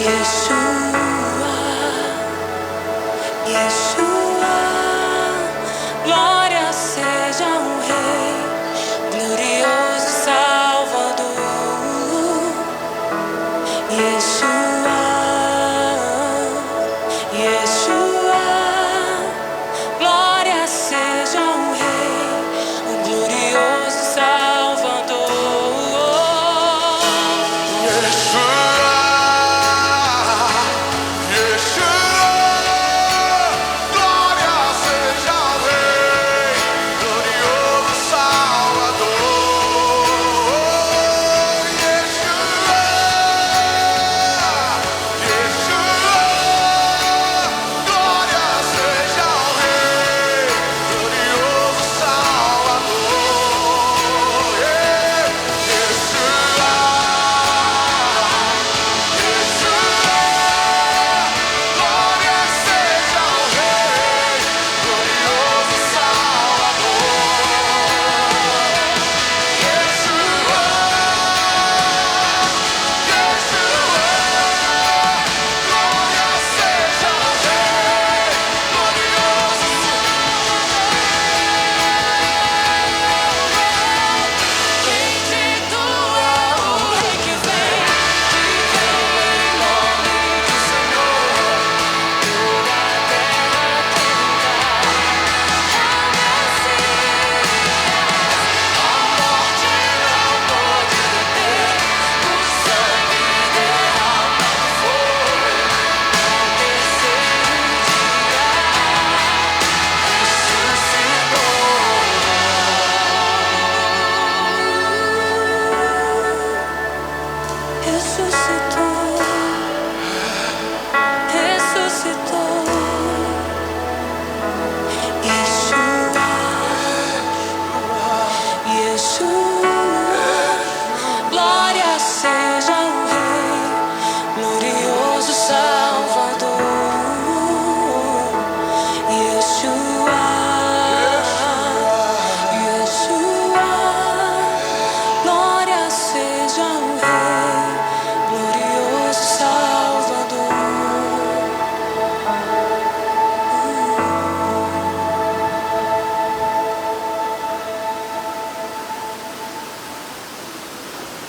Yeshua, Yeshua, glória seja ao Rei, glorioso Salvador. Yeshua, Yeshua, glória seja ao Rei, o glorioso Salvador.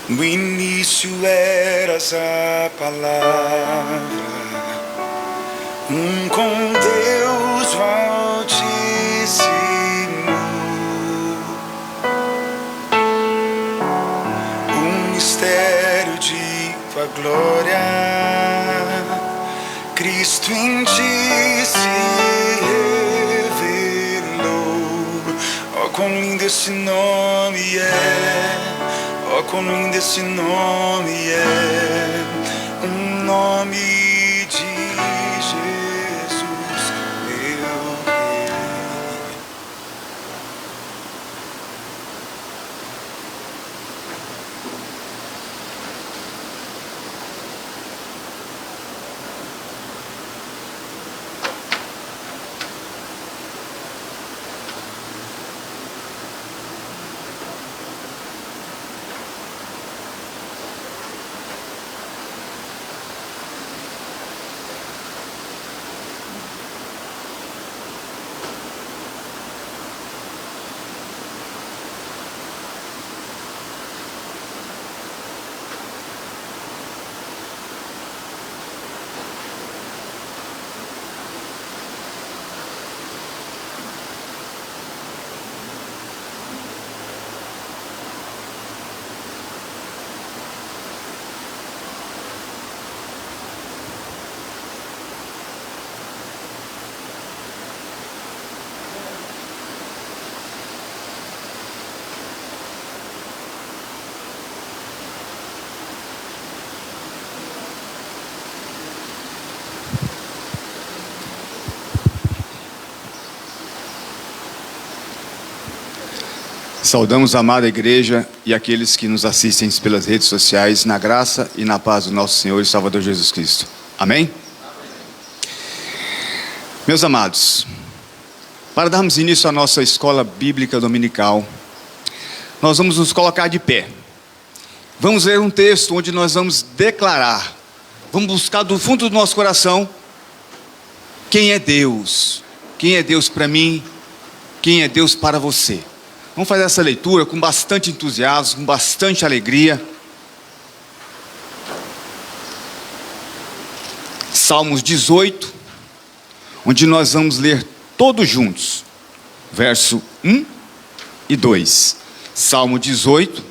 No início eras a palavra, com Deus Altíssimo, mistério de tua glória, Cristo em ti se revelou. Oh, quão lindo esse nome é! Oh, quão lindo esse nome é, um nome de Jesus, meu Rei. Saudamos a amada igreja e aqueles que nos assistem pelas redes sociais, na graça e na paz do nosso Senhor e Salvador Jesus Cristo. Amém? Meus amados, para darmos início à nossa escola bíblica dominical, nós vamos nos colocar de pé. Vamos ler um texto onde nós vamos declarar vamos buscar do fundo do nosso coração quem é Deus. Quem é Deus para mim? Quem é Deus para você? Vamos fazer essa leitura com bastante entusiasmo, com bastante alegria. Salmos 18, onde nós vamos ler todos juntos, verso 1 e 2. Salmo 18,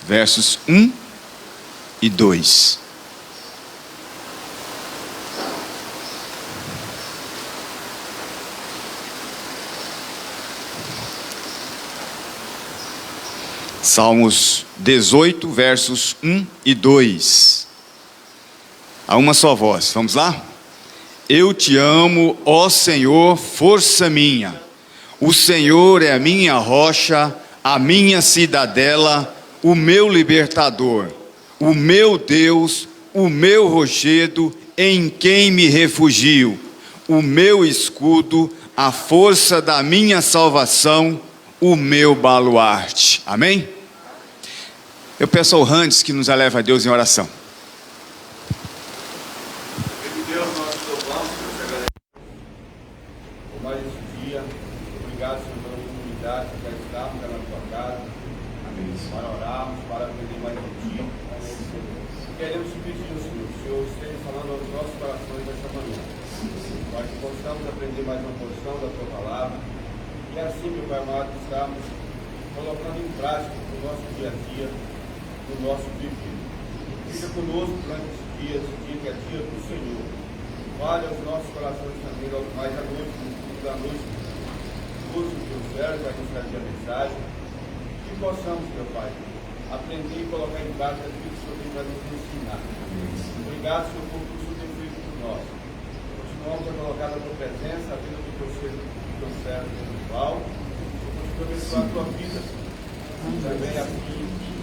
versos 1 e 2. Salmos 18, versos 1 e 2. A uma só voz, vamos lá? Eu te amo, ó Senhor, força minha. O Senhor é a minha rocha, a minha cidadela, o meu libertador, o meu Deus, o meu rochedo, em quem me refugio, o meu escudo, a força da minha salvação, o meu baluarte. Amém? Eu peço ao Randes que nos eleve a Deus em oração. Deus, nós te louvamos, te agradecemos por mais esse dia. Obrigado, Senhor, pela oportunidade de já estarmos na tua casa. Amém. Para orarmos, para aprender mais de ti. Queremos te pedir, Senhor, que o Senhor esteja falando aos nossos corações nesta manhã, para que possamos aprender mais uma porção da tua palavra. E assim, meu Pai amado, estamos colocando em prática no nosso dia a dia, no nosso viver. Fica conosco durante esse dia que é dia do Senhor. Fale aos nossos corações também, logo mais à noite, no culto da noite. Use o teu servo para nos trazer a mensagem. Que possamos, meu Pai, aprender e colocar em prática aquilo que o Senhor tem para nos ensinar. Obrigado, Senhor, por tudo que o Senhor tem feito por nós. Continuamos a colocar na tua presença a vida do teu servo espiritual. Continua a abençoar a tua vida. Também aqui,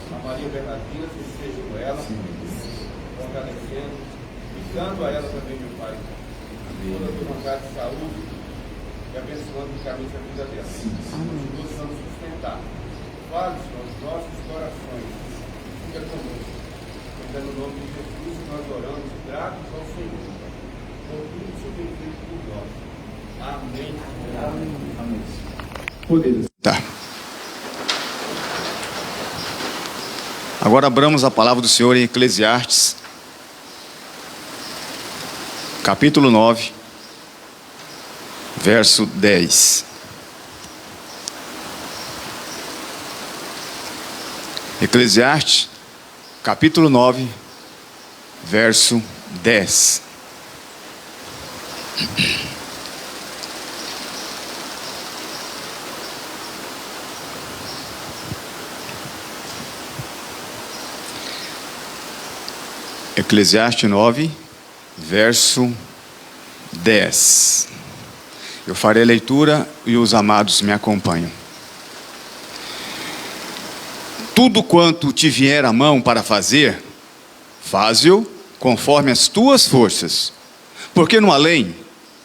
a Maria Bernardina, que esteja com ela, fortalecendo, e dando a ela também, meu Pai, toda a tua vontade de saúde e abençoando ricamente a vida dela. Continua a nos sustentar. Fale, Senhor, os nossos corações. Fica conosco. Pois é no nome de Jesus que nós oramos, gratos ao Senhor, por tudo que o Senhor tem feito por nós. Amém. Amém. Poder. Tá. Agora abramos a palavra do Senhor em Eclesiastes, capítulo 9, verso 10. Eclesiastes, capítulo 9, verso 10. Eclesiastes 9, verso 10. Eu farei a leitura e os amados me acompanham. Tudo quanto te vier à mão para fazer, faze-o conforme as tuas forças, porque no além,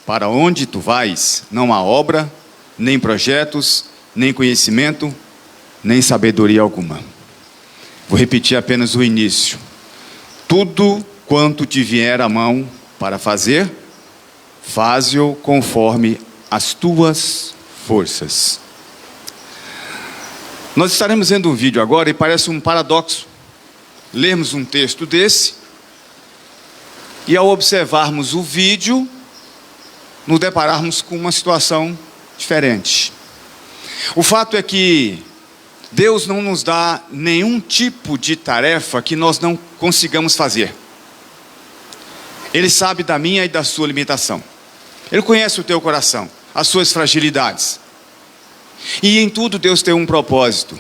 para onde tu vais, não há obra, nem projetos, nem conhecimento, nem sabedoria alguma. Vou repetir apenas o início. Tudo quanto te vier à mão para fazer, faze-o conforme as tuas forças. Nós estaremos vendo um vídeo agora e parece um paradoxo lermos um texto desse e ao observarmos o vídeo nos depararmos com uma situação diferente. O fato é que Deus não nos dá nenhum tipo de tarefa que nós não consigamos fazer. Ele sabe da minha e da sua limitação. Ele conhece o teu coração, as suas fragilidades. E em tudo Deus tem um propósito.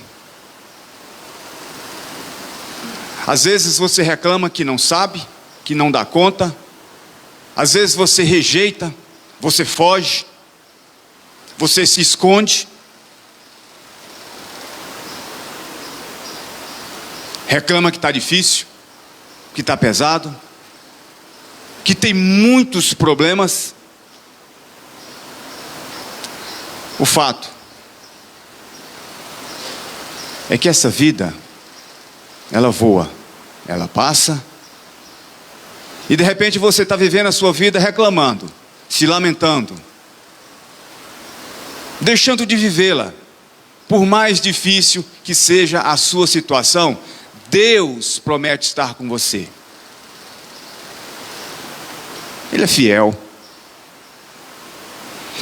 Às vezes você reclama que não sabe, que não dá conta. Às vezes você rejeita, você foge, você se esconde. Reclama que está difícil, que está pesado, que tem muitos problemas. O fato é que essa vida, ela voa, ela passa E de repente você está vivendo a sua vida reclamando, se lamentando, deixando de vivê-la. Por mais difícil que seja a sua situação, Deus promete estar com você. Ele é fiel.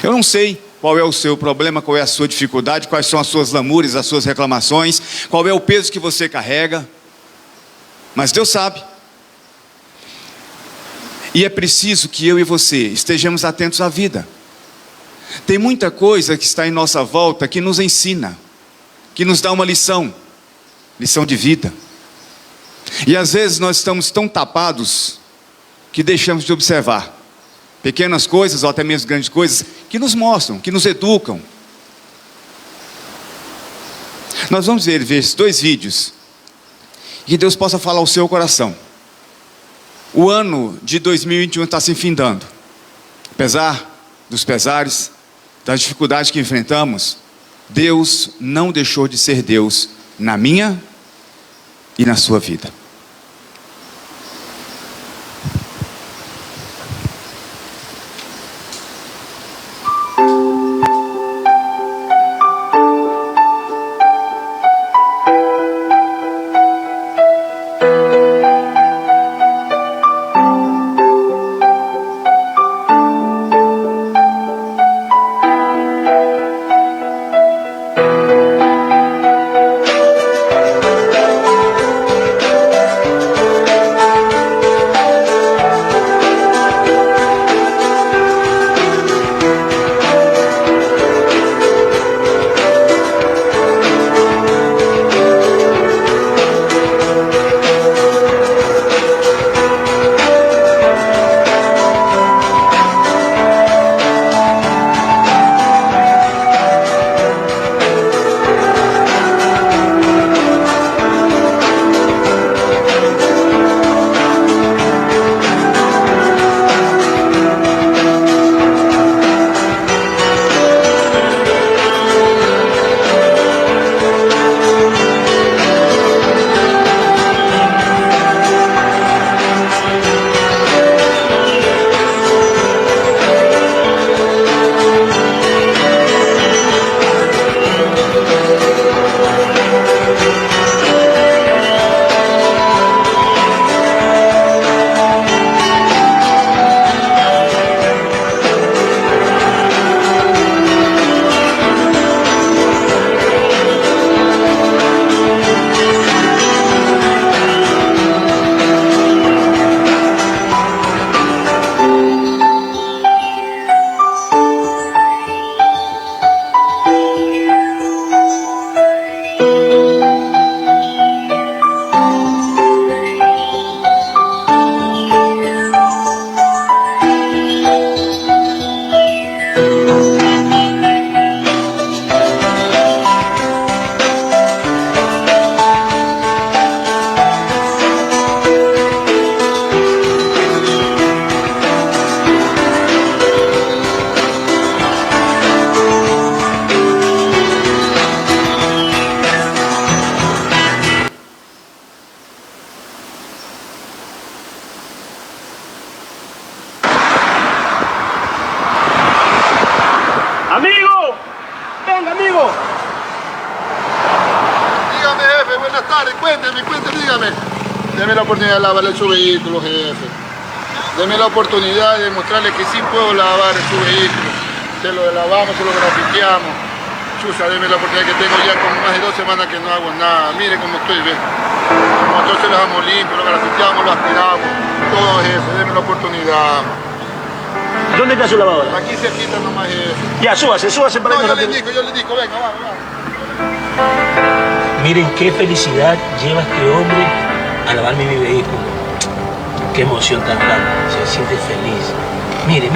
Eu não sei qual é o seu problema, qual é a sua dificuldade, quais são as suas lamúrias, as suas reclamações, qual é o peso que você carrega, mas Deus sabe. E é preciso que eu e você estejamos atentos à vida. Tem muita coisa que está em nossa volta que nos ensina, que nos dá uma lição de vida. E às vezes nós estamos tão tapados que deixamos de observar pequenas coisas ou até mesmo grandes coisas que nos mostram, que nos educam. Nós vamos ver esses 2 vídeos e que Deus possa falar ao seu coração. O ano de 2021 está se findando. Apesar dos pesares, das dificuldades que enfrentamos, Deus não deixou de ser Deus na minha e na sua vida. Dígame, deme la oportunidad de lavarle su vehículo, jefe. Deme la oportunidad de demostrarle que sí puedo lavar su vehículo. Se lo lavamos, se lo grafiteamos. Chusa, deme la oportunidad que tengo ya como más de 2 semanas que no hago nada. Mire cómo estoy, ve. El motor se lo dejamos limpio, lo grafiteamos, lo aspiramos. Todo eso, deme la oportunidad. ¿Dónde está su lavadora? Aquí se quita nomás eso. Ya, súbase para No, irnos yo rápido. le digo, venga, va. Miren qué felicidad lleva este hombre a lavarme mi vehículo. Qué emoción tan grande, se siente feliz. Mire.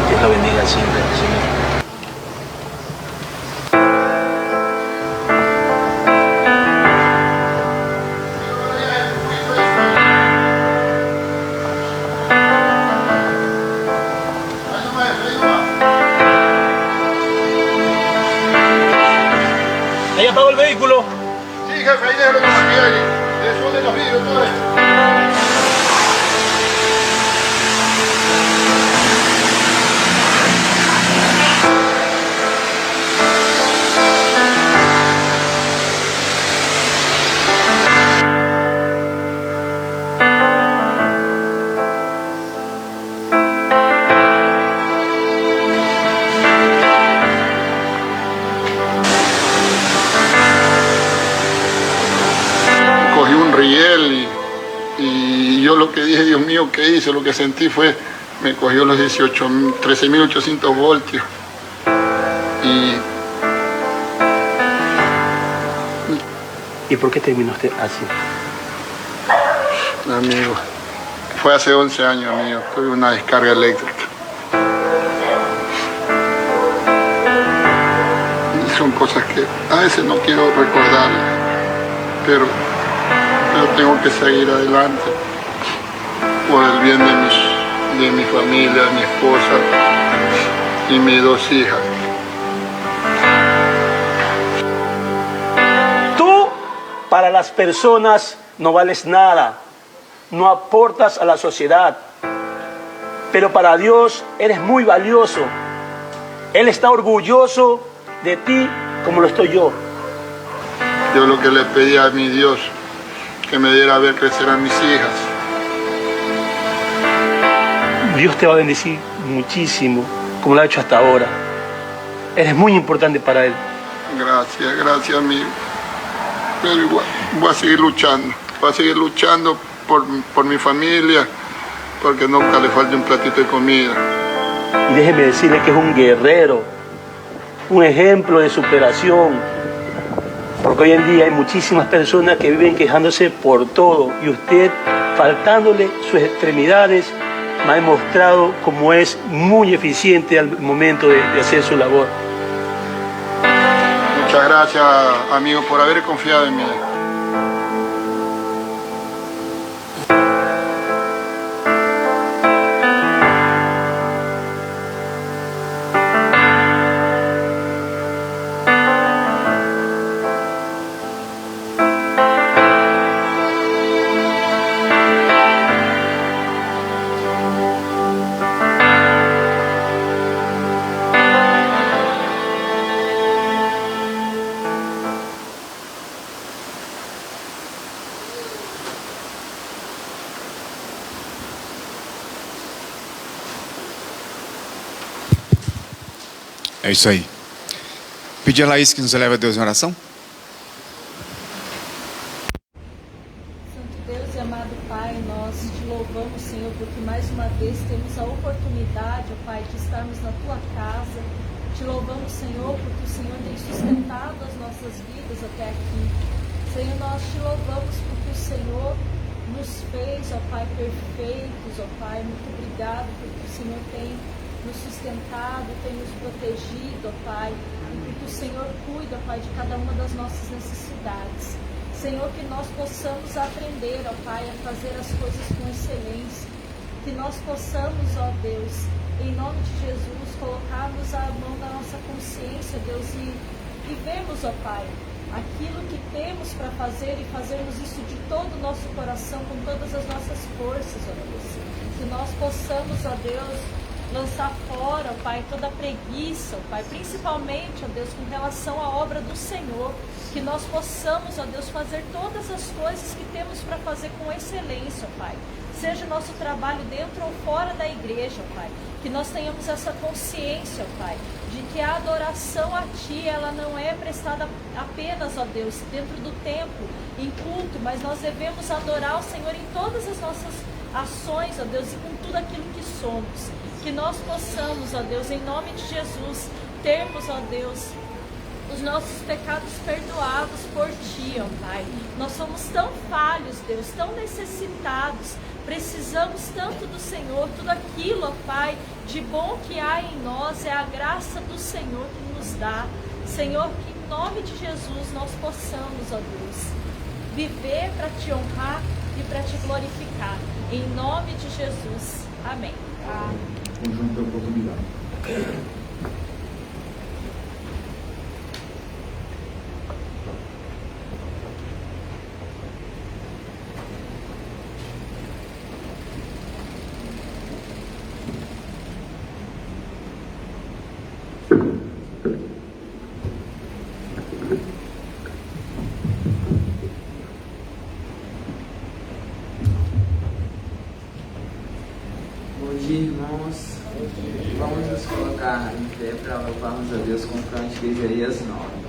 Dios lo bendiga siempre, Señor. ¿Ahí apagó el vehículo? Sí, jefe, ahí déjalo como aquí, ahí. Eso de los vídeos, todo eso. Cogí un riel y yo lo que dije, Dios mío, ¿qué hice? Lo que sentí fue, me cogió los 13.800 voltios. ¿Y por qué terminaste así? Amigo, fue hace 11 años, amigo, tuve una descarga eléctrica. Y son cosas que a veces no quiero recordarlas, pero tengo que seguir adelante por el bien de mi familia, mi esposa y mis 2 hijas. Tú para las personas no vales nada, no aportas a la sociedad, pero para Dios eres muy valioso. Él está orgulloso de ti como lo estoy yo. Yo lo que le pedí a mi Dios, que me diera a ver crecer a mis hijas. Dios te va a bendecir muchísimo, como lo ha hecho hasta ahora. Eres muy importante para Él. Gracias, amigo. Pero igual, voy a seguir luchando por mi familia, porque nunca le falte un platito de comida. Y déjeme decirle que es un guerrero, un ejemplo de superación. Porque hoy en día hay muchísimas personas que viven quejándose por todo, y usted, faltándole sus extremidades, me ha demostrado cómo es muy eficiente al momento de hacer su labor. Muchas gracias, amigo, por haber confiado en mí. É isso aí. Pedir a Laís que nos eleve a Deus em oração. Santo Deus e amado Pai, nós te louvamos, Senhor, porque mais uma vez temos a oportunidade, ó Pai, de estarmos na Tua casa. Te louvamos, Senhor, porque o Senhor tem sustentado as nossas vidas até aqui. Senhor, nós te louvamos porque o Senhor nos fez, ó Pai, perfeitos, ó Pai. Muito obrigado porque o Senhor tem nos sustentado, tem nos protegido, ó Pai, e porque o Senhor cuida, ó Pai, de cada uma das nossas necessidades. Senhor, que nós possamos aprender, ó Pai, a fazer as coisas com excelência, que nós possamos, ó Deus, em nome de Jesus, colocarmos a mão na nossa consciência, Deus, e vermos, ó Pai, aquilo que temos para fazer e fazermos isso de todo o nosso coração, com todas as nossas forças, ó Deus. Que nós possamos, ó Deus, lançar fora, ó Pai, toda a preguiça, ó Pai, principalmente, ó Deus, com relação à obra do Senhor, que nós possamos, ó Deus, fazer todas as coisas que temos para fazer com excelência, ó Pai, seja o nosso trabalho dentro ou fora da igreja, ó Pai, que nós tenhamos essa consciência, ó Pai, de que a adoração a Ti, ela não é prestada apenas, ó Deus, dentro do templo, em culto, mas nós devemos adorar o Senhor em todas as nossas ações, ó Deus, e com tudo aquilo que somos. Que nós possamos, ó Deus, em nome de Jesus, termos, ó Deus, os nossos pecados perdoados por Ti, ó Pai. Nós somos tão falhos, Deus, tão necessitados, precisamos tanto do Senhor, tudo aquilo, ó Pai, de bom que há em nós é a graça do Senhor que nos dá. Senhor, que em nome de Jesus nós possamos, ó Deus, viver para Te honrar e para Te glorificar. Em nome de Jesus. Amém. Conjunto da oportunidade. esteja aí às 9.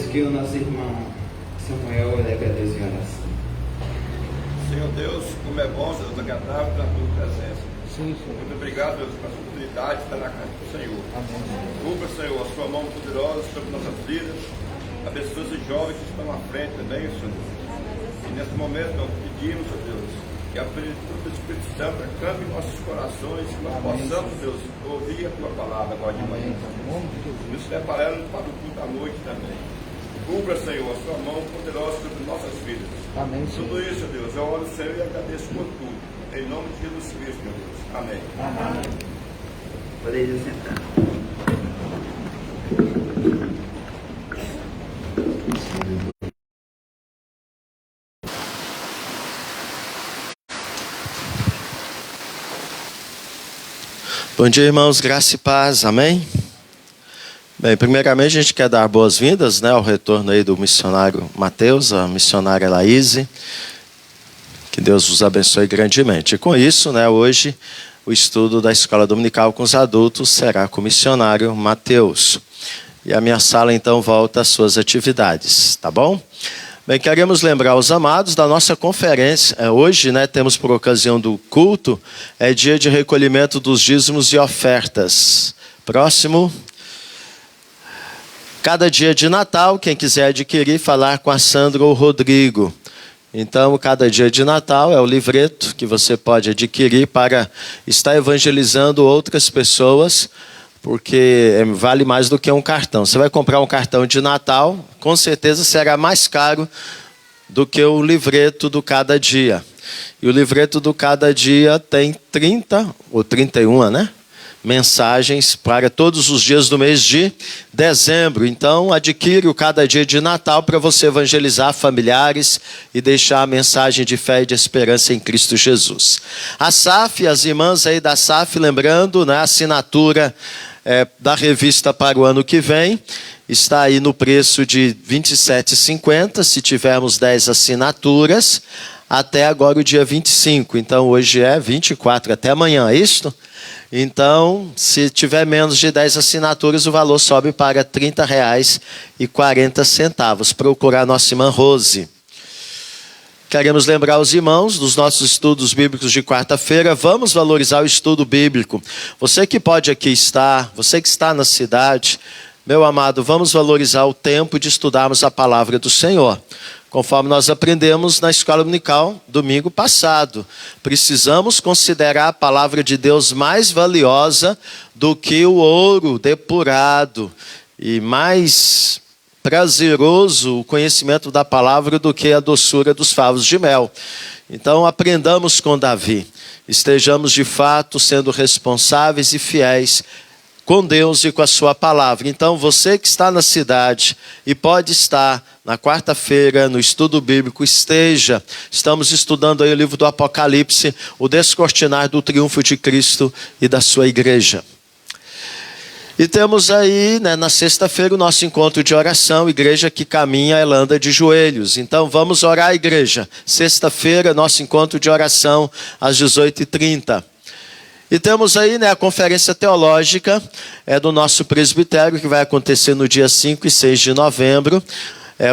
que o nosso irmão Samuel eleve a Deus em oração. Senhor Deus, como é bom, Deus, agradável pela tua presença. Muito obrigado, Deus, pela oportunidade de estar na casa do Senhor. Cumpra, Senhor, a sua mão poderosa sobre nossas vidas. Abençoe os jovens que estão à frente também, Senhor. E nesse momento nós pedimos, ó Deus, que a plenitude do Espírito Santo acampe em nossos corações, que nós possamos, Deus, ouvir a tua palavra agora de manhã. Nos preparando para o culto à noite também. Cubra, Senhor, a sua mão poderosa sobre nossas vidas. Amém. Tudo isso, Deus, eu oro, Senhor, e agradeço por tudo. Em nome de Jesus Cristo, meu Deus. Amém. Amém. Poderia sentar. Bom dia, irmãos, graça e paz, amém? Bem, primeiramente a gente quer dar boas-vindas, né, ao retorno aí do missionário Mateus, a missionária Laíse. Que Deus os abençoe grandemente. E com isso, né, hoje o estudo da escola dominical com os adultos será com o missionário Mateus. E a minha sala então volta às suas atividades, tá bom? Bem, queremos lembrar os amados da nossa conferência. Hoje, né, temos por ocasião do culto, é dia de recolhimento dos dízimos e ofertas. Próximo. Cada dia de Natal, quem quiser adquirir, falar com a Sandra ou o Rodrigo. Então, cada dia de Natal é o livreto que você pode adquirir para estar evangelizando outras pessoas, porque vale mais do que um cartão. Você vai comprar um cartão de Natal, com certeza será mais caro do que o livreto do cada dia. E o livreto do cada dia tem 30 ou 31, né? Mensagens para todos os dias do mês de dezembro. Então, adquire o cada dia de Natal para você evangelizar familiares e deixar a mensagem de fé e de esperança em Cristo Jesus. A SAF, as irmãs aí da SAF, lembrando, né, a assinatura da revista para o ano que vem, está aí no preço de R$ 27,50, se tivermos 10 assinaturas, até agora o dia 25. Então, hoje é 24, até amanhã, é isso? Então, se tiver menos de 10 assinaturas, o valor sobe para R$ 30,40. Procurar a nossa irmã Rose. Queremos lembrar os irmãos dos nossos estudos bíblicos de quarta-feira. Vamos valorizar o estudo bíblico. Você que pode aqui estar, você que está na cidade, meu amado, vamos valorizar o tempo de estudarmos a palavra do Senhor. Conforme nós aprendemos na escola dominical domingo passado, precisamos considerar a palavra de Deus mais valiosa do que o ouro depurado e mais prazeroso o conhecimento da palavra do que a doçura dos favos de mel. Então aprendamos com Davi, estejamos de fato sendo responsáveis e fiéis com Deus e com a sua palavra. Então você que está na cidade e pode estar na quarta-feira no estudo bíblico, estamos estudando aí o livro do Apocalipse, o descortinar do triunfo de Cristo e da sua igreja. E temos aí, né, na sexta-feira o nosso encontro de oração, igreja que caminha, ela anda de joelhos. Então vamos orar, igreja. Sexta-feira, nosso encontro de oração às 18h30. E temos aí, né, a conferência teológica do nosso presbitério, que vai acontecer no dia 5 e 6 de novembro.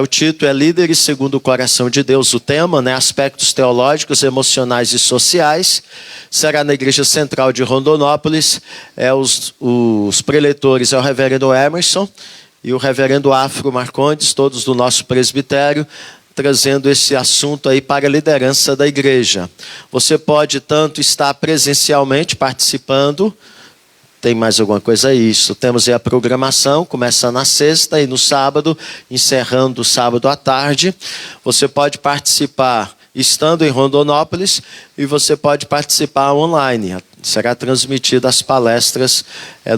O título é Líderes segundo o Coração de Deus, o tema, né, aspectos teológicos, emocionais e sociais. Será na Igreja Central de Rondonópolis. Os preletores é o reverendo Emerson e o reverendo Afro Marcondes, todos do nosso presbitério, trazendo esse assunto aí para a liderança da igreja. Você pode tanto estar presencialmente participando. Tem mais alguma coisa? Isso. Temos aí a programação, começa na sexta e no sábado, encerrando o sábado à tarde. Você pode participar estando em Rondonópolis e você pode participar online. Será transmitida as palestras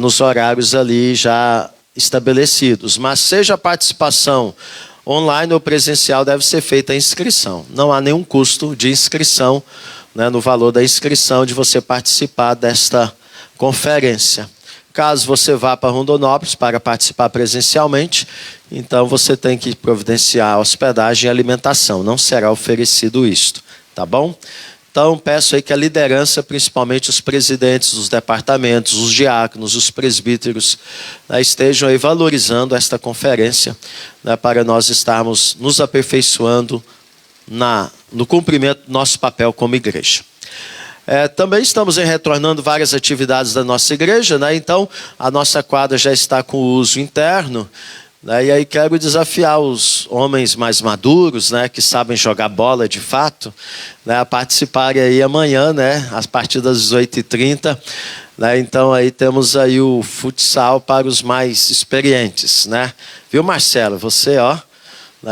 nos horários ali já estabelecidos. Mas seja a participação online ou presencial, deve ser feita a inscrição. Não há nenhum custo de inscrição, né, no valor da inscrição de você participar desta conferência. Caso você vá para Rondonópolis para participar presencialmente, então você tem que providenciar hospedagem e alimentação. Não será oferecido isto, tá bom? Então, peço aí que a liderança, principalmente os presidentes dos departamentos, os diáconos, os presbíteros, né, estejam aí valorizando esta conferência, né, para nós estarmos nos aperfeiçoando no cumprimento do nosso papel como igreja. Também estamos aí retornando várias atividades da nossa igreja, né? Então a nossa quadra já está com o uso interno, né? E aí quero desafiar os homens mais maduros, né, que sabem jogar bola de fato, né, a participarem aí amanhã, né, a partir das 18h30. Né? Então aí temos aí o futsal para os mais experientes, né? Viu, Marcelo? Você, ó.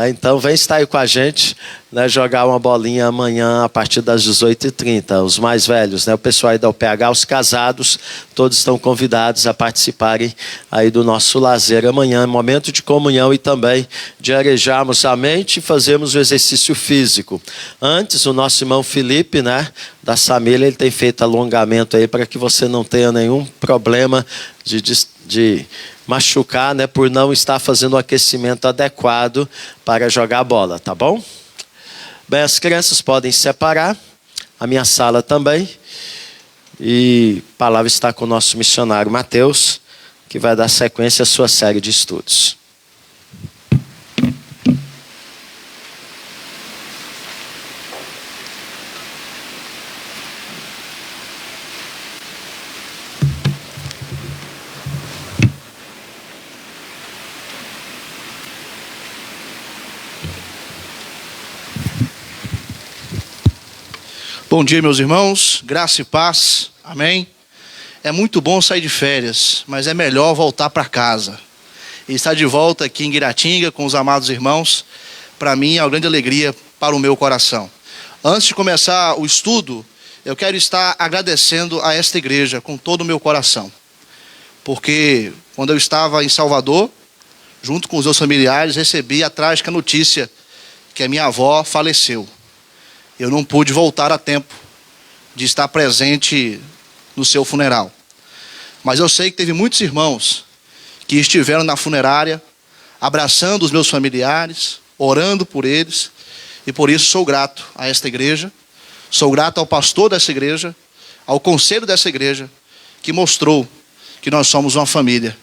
Então vem estar aí com a gente, né, jogar uma bolinha amanhã a partir das 18h30. Os mais velhos, né, o pessoal aí da UPH, os casados, todos estão convidados a participarem aí do nosso lazer amanhã, momento de comunhão e também de arejarmos a mente e fazermos o exercício físico. Antes, o nosso irmão Felipe, né, da Samília, ele tem feito alongamento aí para que você não tenha nenhum problema de machucar, né, por não estar fazendo o aquecimento adequado para jogar bola, tá bom? Bem, as crianças podem se separar, a minha sala também, e a palavra está com o nosso missionário Mateus, que vai dar sequência à sua série de estudos. Bom dia, meus irmãos, graça e paz, amém? É muito bom sair de férias, mas é melhor voltar para casa. E estar de volta aqui em Guiratinga com os amados irmãos, para mim é uma grande alegria para o meu coração. Antes de começar o estudo, eu quero estar agradecendo a esta igreja com todo o meu coração. Porque quando eu estava em Salvador, junto com os meus familiares, recebi a trágica notícia que a minha avó faleceu. Eu não pude voltar a tempo de estar presente no seu funeral. Mas eu sei que teve muitos irmãos que estiveram na funerária, abraçando os meus familiares, orando por eles, e por isso sou grato a esta igreja, sou grato ao pastor dessa igreja, ao conselho dessa igreja, que mostrou que nós somos uma família,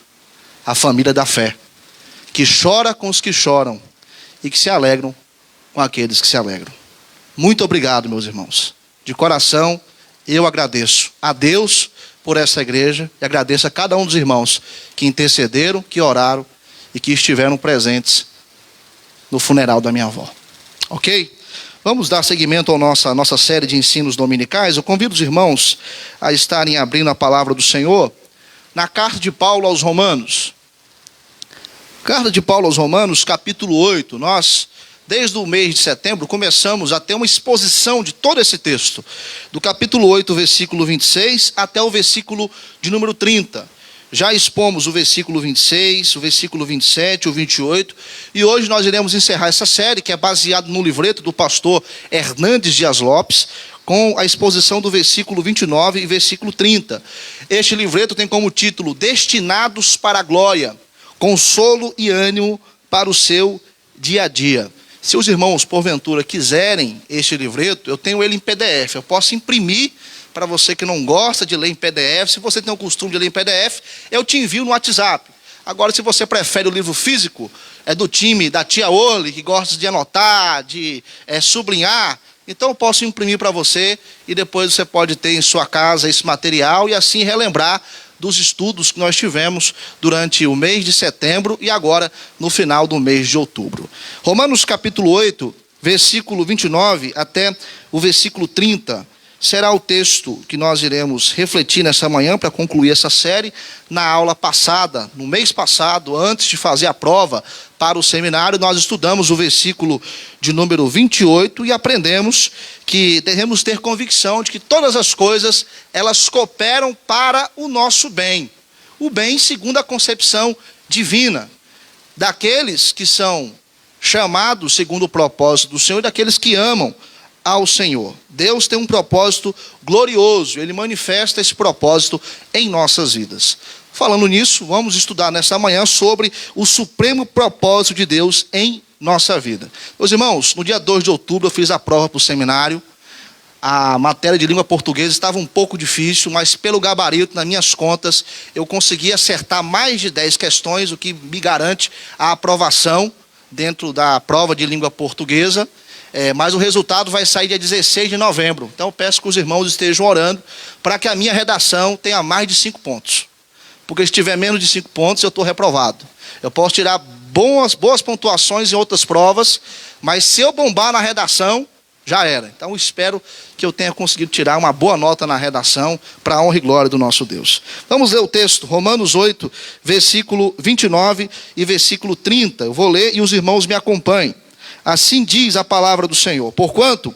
a família da fé, que chora com os que choram e que se alegram com aqueles que se alegram. Muito obrigado, meus irmãos. De coração, eu agradeço a Deus por essa igreja e agradeço a cada um dos irmãos que intercederam, que oraram e que estiveram presentes no funeral da minha avó. Ok? Vamos dar seguimento à nossa série de ensinos dominicais. Eu convido os irmãos a estarem abrindo a palavra do Senhor na carta de Paulo aos Romanos. Carta de Paulo aos Romanos, capítulo 8. Nós, desde o mês de setembro, começamos a ter uma exposição de todo esse texto. Do capítulo 8, versículo 26, até o versículo de número 30. Já expomos o versículo 26, o versículo 27, o 28. E hoje nós iremos encerrar essa série, que é baseado no livreto do pastor Hernandes Dias Lopes, com a exposição do versículo 29 e versículo 30. Este livreto tem como título Destinados para a Glória, consolo e ânimo para o seu dia a dia. Se os irmãos, porventura, quiserem este livreto, eu tenho ele em PDF. Eu posso imprimir para você que não gosta de ler em PDF. Se você tem o costume de ler em PDF, eu te envio no WhatsApp. Agora, se você prefere o livro físico, é do time da tia Orly, que gosta de anotar, de sublinhar, então eu posso imprimir para você e depois você pode ter em sua casa esse material e assim relembrar dos estudos que nós tivemos durante o mês de setembro e agora no final do mês de outubro. Romanos capítulo 8, versículo 29 até o versículo 30, será o texto que nós iremos refletir nessa manhã para concluir essa série. Na aula passada, no mês passado, antes de fazer a prova para o seminário, nós estudamos o versículo de número 28 e aprendemos que devemos ter convicção de que todas as coisas, elas cooperam para o nosso bem. O bem segundo a concepção divina, daqueles que são chamados segundo o propósito do Senhor e daqueles que amam ao Senhor. Deus tem um propósito glorioso, Ele manifesta esse propósito em nossas vidas. Falando nisso, vamos estudar nesta manhã sobre o supremo propósito de Deus em nossa vida. Meus irmãos, no dia 2 de outubro eu fiz a prova para o seminário. a matéria de língua portuguesa estava um pouco difícil, mas pelo gabarito, nas minhas contas, eu consegui acertar mais de 10 questões, o que me garante a aprovação dentro da prova de língua portuguesa. Mas o resultado vai sair dia 16 de novembro. Então eu peço que os irmãos estejam orando para que a minha redação tenha mais de 5 pontos. Porque se tiver menos de 5 pontos, eu estou reprovado. Eu posso tirar boas pontuações em outras provas, mas se eu bombar na redação, já era. Então eu espero que eu tenha conseguido tirar uma boa nota na redação para a honra e glória do nosso Deus. Vamos ler o texto, Romanos 8, versículo 29 e versículo 30. Eu vou ler e os irmãos me acompanhem. Assim diz a palavra do Senhor: porquanto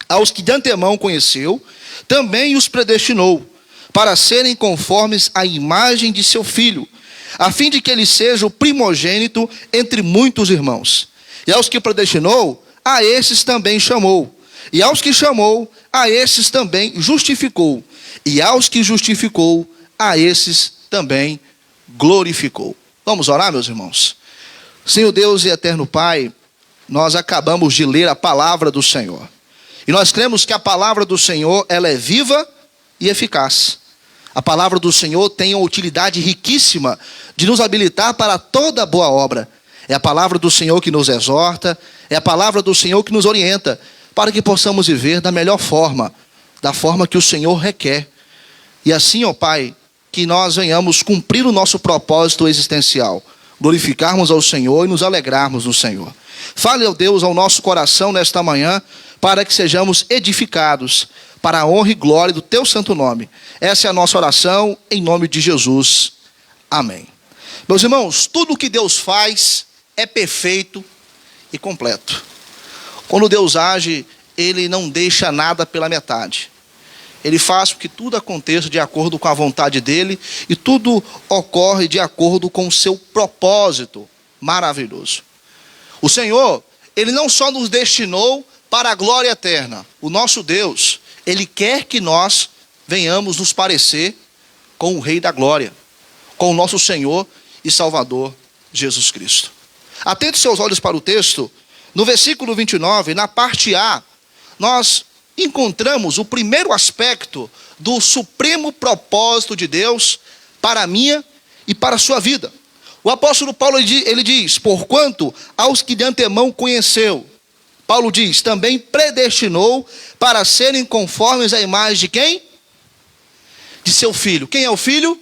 aos que de antemão conheceu, também os predestinou, para serem conformes à imagem de seu Filho, a fim de que ele seja o primogênito entre muitos irmãos. E aos que predestinou, a esses também chamou. E aos que chamou, a esses também justificou. E aos que justificou, a esses também glorificou. Vamos orar, meus irmãos? Senhor Deus e eterno Pai, nós acabamos de ler a palavra do Senhor. E nós cremos que a palavra do Senhor, ela é viva e eficaz. A palavra do Senhor tem uma utilidade riquíssima de nos habilitar para toda boa obra. É a palavra do Senhor que nos exorta, é a palavra do Senhor que nos orienta, para que possamos viver da melhor forma, da forma que o Senhor requer. E assim, ó Pai, que nós venhamos cumprir o nosso propósito existencial, glorificarmos ao Senhor e nos alegrarmos no Senhor. Fale, ó Deus, ao nosso coração nesta manhã, para que sejamos edificados para a honra e glória do Teu santo nome. Essa é a nossa oração, em nome de Jesus. Amém. Meus irmãos, tudo o que Deus faz é perfeito e completo. Quando Deus age, Ele não deixa nada pela metade. Ele faz com que tudo aconteça de acordo com a vontade dEle, e tudo ocorre de acordo com o seu propósito maravilhoso. O Senhor, Ele não só nos destinou para a glória eterna. O nosso Deus, Ele quer que nós venhamos nos parecer com o Rei da Glória, com o nosso Senhor e Salvador Jesus Cristo. Atente seus olhos para o texto. No versículo 29, na parte A, nós encontramos o primeiro aspecto do supremo propósito de Deus para a minha e para a sua vida. O apóstolo Paulo, ele diz: porquanto aos que de antemão conheceu, Paulo diz, também predestinou para serem conformes à imagem de quem? De seu Filho. Quem é o Filho?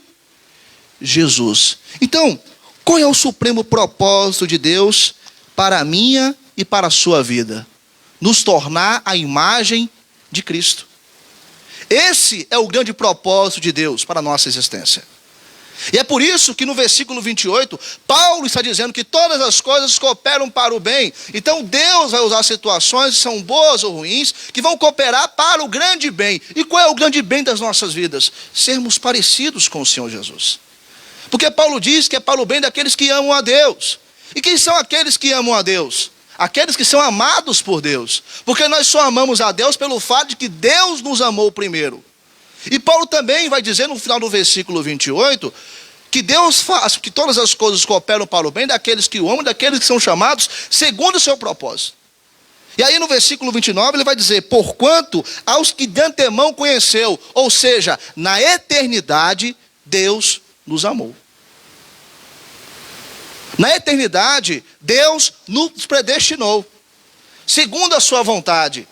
Jesus. Então, qual é o supremo propósito de Deus para a minha e para a sua vida? Nos tornar a imagem de Cristo. Esse é o grande propósito de Deus para a nossa existência. E é por isso que no versículo 28, Paulo está dizendo que todas as coisas cooperam para o bem. Então Deus vai usar situações que são boas ou ruins, que vão cooperar para o grande bem. E qual é o grande bem das nossas vidas? Sermos parecidos com o Senhor Jesus. Porque Paulo diz que é para o bem daqueles que amam a Deus. E quem são aqueles que amam a Deus? Aqueles que são amados por Deus. Porque nós só amamos a Deus pelo fato de que Deus nos amou primeiro. E Paulo também vai dizer no final do versículo 28, que Deus faz que todas as coisas cooperam para o bem daqueles que o amam, daqueles que são chamados segundo o seu propósito. E aí no versículo 29 ele vai dizer: porquanto aos que de antemão conheceu, ou seja, na eternidade, Deus nos amou. Na eternidade, Deus nos predestinou, segundo a sua vontade.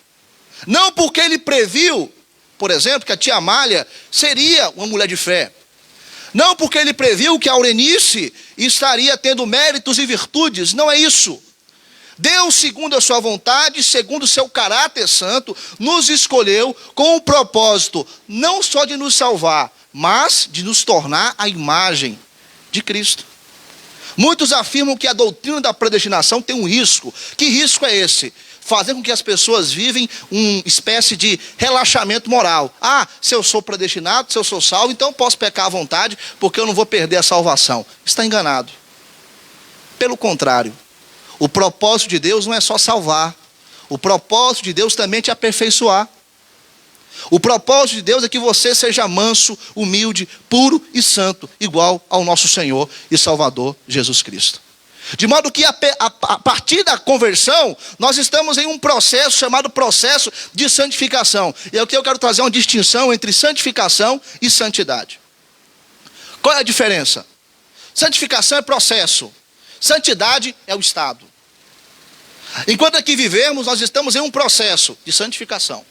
Não porque Ele previu, por exemplo, que a tia Amália seria uma mulher de fé. Não porque Ele previu que a Aurenice estaria tendo méritos e virtudes. Não é isso. Deus, segundo a sua vontade, segundo o seu caráter santo, nos escolheu com o propósito não só de nos salvar, mas de nos tornar a imagem de Cristo. Muitos afirmam que a doutrina da predestinação tem um risco. Que risco é esse? Fazer com que as pessoas vivem uma espécie de relaxamento moral. Ah, se eu sou predestinado, se eu sou salvo, então eu posso pecar à vontade, porque eu não vou perder a salvação. Está enganado. Pelo contrário, o propósito de Deus não é só salvar. O propósito de Deus também é te aperfeiçoar. O propósito de Deus é que você seja manso, humilde, puro e santo, igual ao nosso Senhor e Salvador Jesus Cristo. De modo que a partir da conversão, nós estamos em um processo chamado processo de santificação. E aqui eu quero trazer uma distinção entre santificação e santidade. Qual é a diferença? Santificação é processo, santidade é o estado. Enquanto aqui vivemos, nós estamos em um processo de santificação,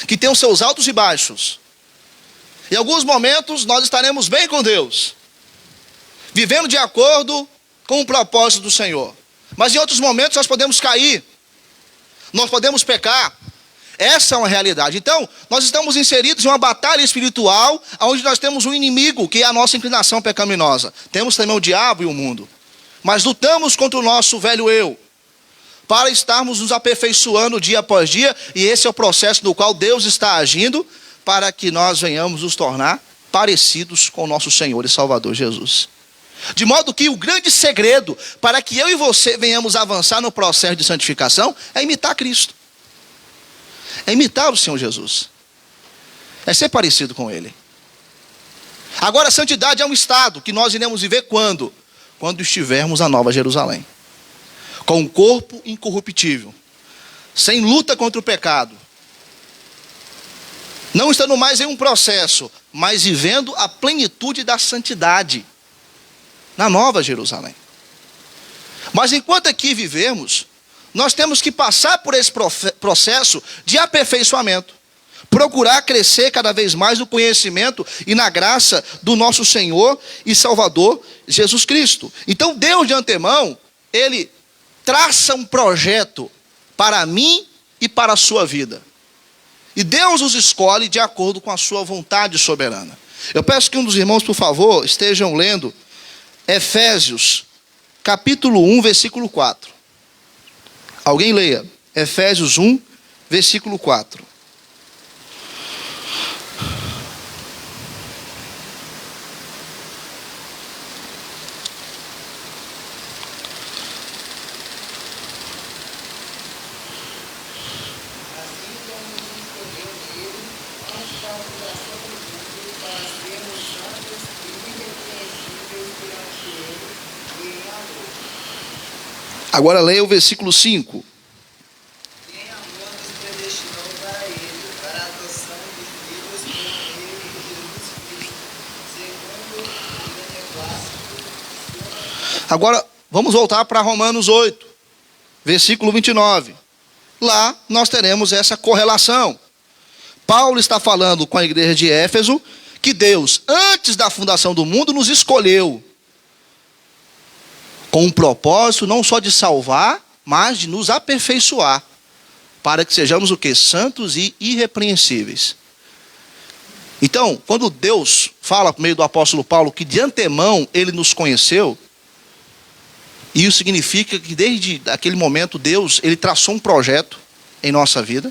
que tem os seus altos e baixos. Em alguns momentos nós estaremos bem com Deus, vivendo de acordo com o propósito do Senhor. Mas em outros momentos nós podemos cair, nós podemos pecar. Essa é uma realidade. Então, nós estamos inseridos em uma batalha espiritual, onde nós temos um inimigo, que é a nossa inclinação pecaminosa. Temos também o diabo e o mundo. Mas lutamos contra o nosso velho eu, para estarmos nos aperfeiçoando dia após dia, e esse é o processo no qual Deus está agindo, para que nós venhamos nos tornar parecidos com o nosso Senhor e Salvador Jesus. De modo que o grande segredo para que eu e você venhamos avançar no processo de santificação é imitar Cristo. É imitar o Senhor Jesus. É ser parecido com Ele. Agora, a santidade é um estado que nós iremos viver quando? Quando estivermos na Nova Jerusalém. Com um corpo incorruptível. Sem luta contra o pecado. Não estando mais em um processo, mas vivendo a plenitude da santidade. Na Nova Jerusalém. Mas enquanto aqui vivemos, nós temos que passar por esse processo de aperfeiçoamento. Procurar crescer cada vez mais no conhecimento e na graça do nosso Senhor e Salvador Jesus Cristo. Então Deus de antemão, Ele traça um projeto para mim e para a sua vida. E Deus os escolhe de acordo com a sua vontade soberana. Eu peço que um dos irmãos, por favor, estejam lendo Efésios, capítulo 1, versículo 4. Alguém leia. Efésios 1, versículo 4. Agora leia o versículo 5. Em amor nos predestinou para Ele, para a adoção de filhos por Ele em Jesus Cristo, segundo o beneplácito. Agora, vamos voltar para Romanos 8, versículo 29. Lá nós teremos essa correlação. Paulo está falando com a igreja de Éfeso que Deus, antes da fundação do mundo, nos escolheu com um propósito não só de salvar, mas de nos aperfeiçoar, para que sejamos o quê? Santos e irrepreensíveis. Então, quando Deus fala por meio do apóstolo Paulo que de antemão Ele nos conheceu, isso significa que desde aquele momento Deus, Ele traçou um projeto em nossa vida,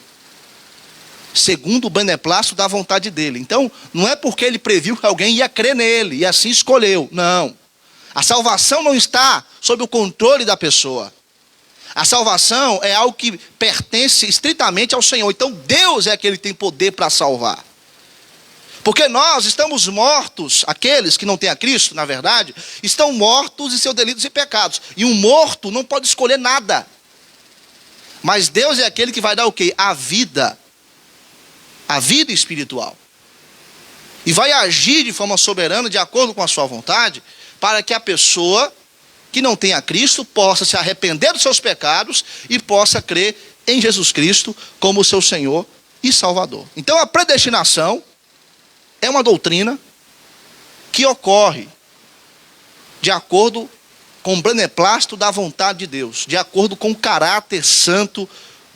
segundo o beneplácito da vontade dEle. Então, não é porque Ele previu que alguém ia crer nele e assim escolheu, não. A salvação não está sob o controle da pessoa. A salvação é algo que pertence estritamente ao Senhor. Então Deus é aquele que tem poder para salvar. Porque nós estamos mortos, aqueles que não têm a Cristo, na verdade, estão mortos em seus delitos e pecados. E um morto não pode escolher nada. Mas Deus é aquele que vai dar o quê? A vida espiritual. E vai agir de forma soberana, de acordo com a sua vontade, para que a pessoa que não tem a Cristo possa se arrepender dos seus pecados e possa crer em Jesus Cristo como seu Senhor e Salvador. Então a predestinação é uma doutrina que ocorre de acordo com o beneplácito da vontade de Deus, de acordo com o caráter santo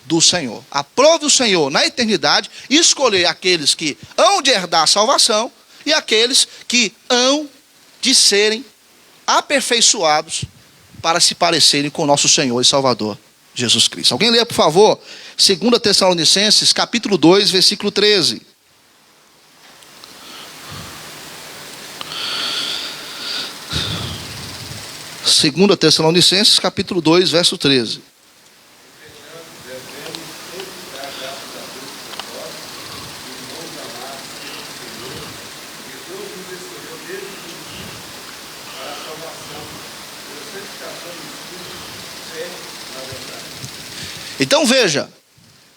do Senhor. Aprove o Senhor na eternidade escolher aqueles que hão de herdar a salvação e aqueles que hão de serem aperfeiçoados para se parecerem com o nosso Senhor e Salvador Jesus Cristo. Alguém lê, por favor, 2 Tessalonicenses, capítulo 2, versículo 13. Segunda Tessalonicenses, capítulo 2, verso 13. Para a salvação, pela santificação Então veja,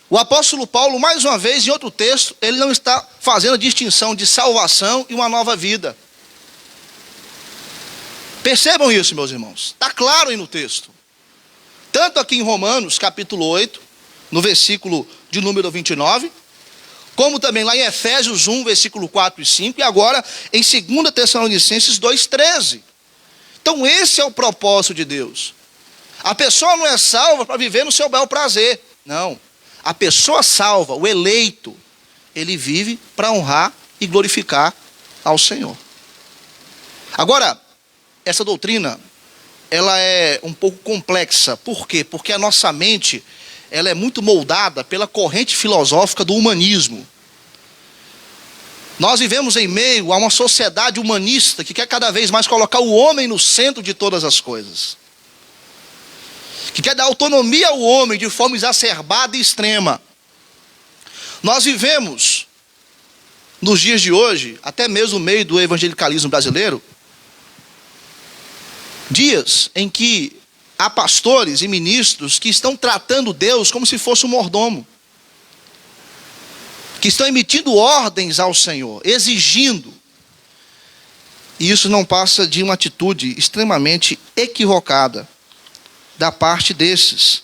o apóstolo Paulo, mais uma vez, em outro texto, ele não está fazendo a distinção de salvação e uma nova vida. Percebam isso, meus irmãos. Está claro aí no texto. Tanto aqui em Romanos, capítulo 8, no versículo de número 29, como também lá em Efésios 1, versículo 4 e 5, e agora em 2 Tessalonicenses 2,13. Então esse é o propósito de Deus. A pessoa não é salva para viver no seu bel prazer. Não. A pessoa salva, o eleito, ele vive para honrar e glorificar ao Senhor. Agora, essa doutrina, ela é um pouco complexa. Por quê? Porque a nossa mente, ela é muito moldada pela corrente filosófica do humanismo. Nós vivemos em meio a uma sociedade humanista que quer cada vez mais colocar o homem no centro de todas as coisas. Que quer dar autonomia ao homem de forma exacerbada e extrema. Nós vivemos, nos dias de hoje, até mesmo no meio do evangelicalismo brasileiro, dias em que há pastores e ministros que estão tratando Deus como se fosse um mordomo. Que estão emitindo ordens ao Senhor, exigindo. E isso não passa de uma atitude extremamente equivocada da parte desses.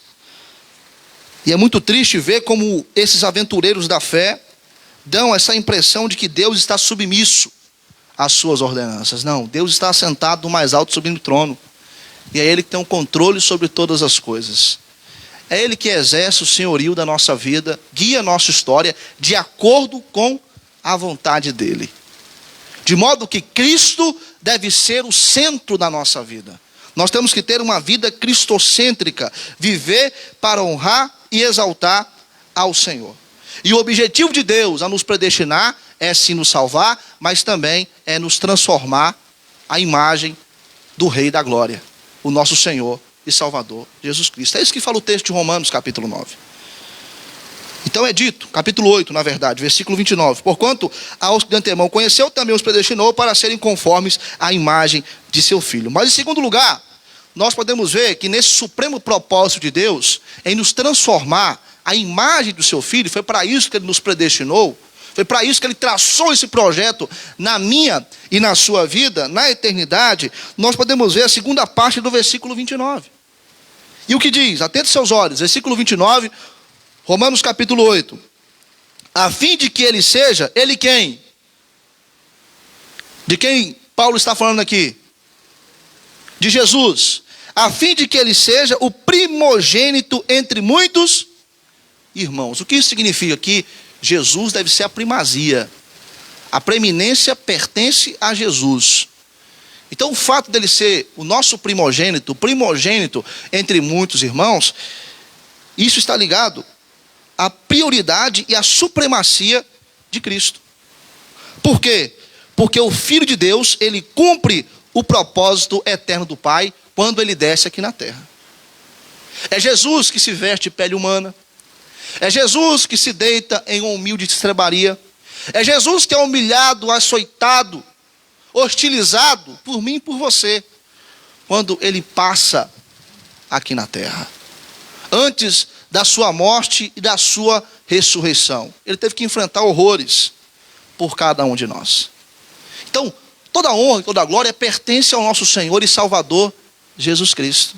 E é muito triste ver como esses aventureiros da fé dão essa impressão de que Deus está submisso às suas ordenanças. Não, Deus está assentado no mais alto sublime trono. E é Ele que tem o controle sobre todas as coisas. É Ele que exerce o senhorio da nossa vida, guia a nossa história de acordo com a vontade dEle. De modo que Cristo deve ser o centro da nossa vida. Nós temos que ter uma vida cristocêntrica, viver para honrar e exaltar ao Senhor. E o objetivo de Deus a nos predestinar é sim nos salvar, mas também é nos transformar à imagem do Rei da Glória, o nosso Senhor e Salvador Jesus Cristo. É isso que fala o texto de Romanos, capítulo 9. Então é dito, capítulo 8, na verdade, versículo 29. Porquanto aos que de antemão conheceu, também os predestinou para serem conformes à imagem de seu Filho. Mas em segundo lugar, nós podemos ver que nesse supremo propósito de Deus, em nos transformar à imagem do seu Filho, foi para isso que Ele nos predestinou, foi para isso que Ele traçou esse projeto na minha e na sua vida, na eternidade. Nós podemos ver a segunda parte do versículo 29. E o que diz? Atente seus olhos, versículo 29, Romanos capítulo 8. A fim de que Ele seja, Ele quem? De quem Paulo está falando aqui? De Jesus. A fim de que Ele seja o primogênito entre muitos irmãos. O que isso significa? Que Jesus deve ser a primazia. A preeminência pertence a Jesus. Então o fato dele ser o nosso primogênito, entre muitos irmãos, isso está ligado à prioridade e à supremacia de Cristo. Por quê? Porque o Filho de Deus, ele cumpre o propósito eterno do Pai quando ele desce aqui na terra. É Jesus que se veste de pele humana. É Jesus que se deita em uma humilde estrebaria. É Jesus que é humilhado, açoitado, hostilizado por mim e por você, quando ele passa aqui na terra. Antes da sua morte e da sua ressurreição, ele teve que enfrentar horrores por cada um de nós. Então, toda a honra e toda a glória pertence ao nosso Senhor e Salvador Jesus Cristo.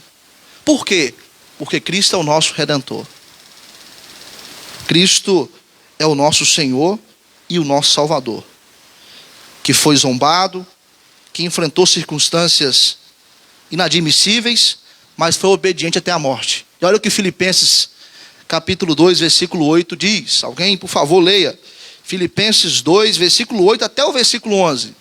Por quê? Porque Cristo é o nosso Redentor. Cristo é o nosso Senhor e o nosso Salvador, que foi zombado, que enfrentou circunstâncias inadmissíveis, mas foi obediente até a morte. E olha o que Filipenses capítulo 2, versículo 8 diz. Alguém, por favor, leia. Filipenses 2, versículo 8 até o versículo 11.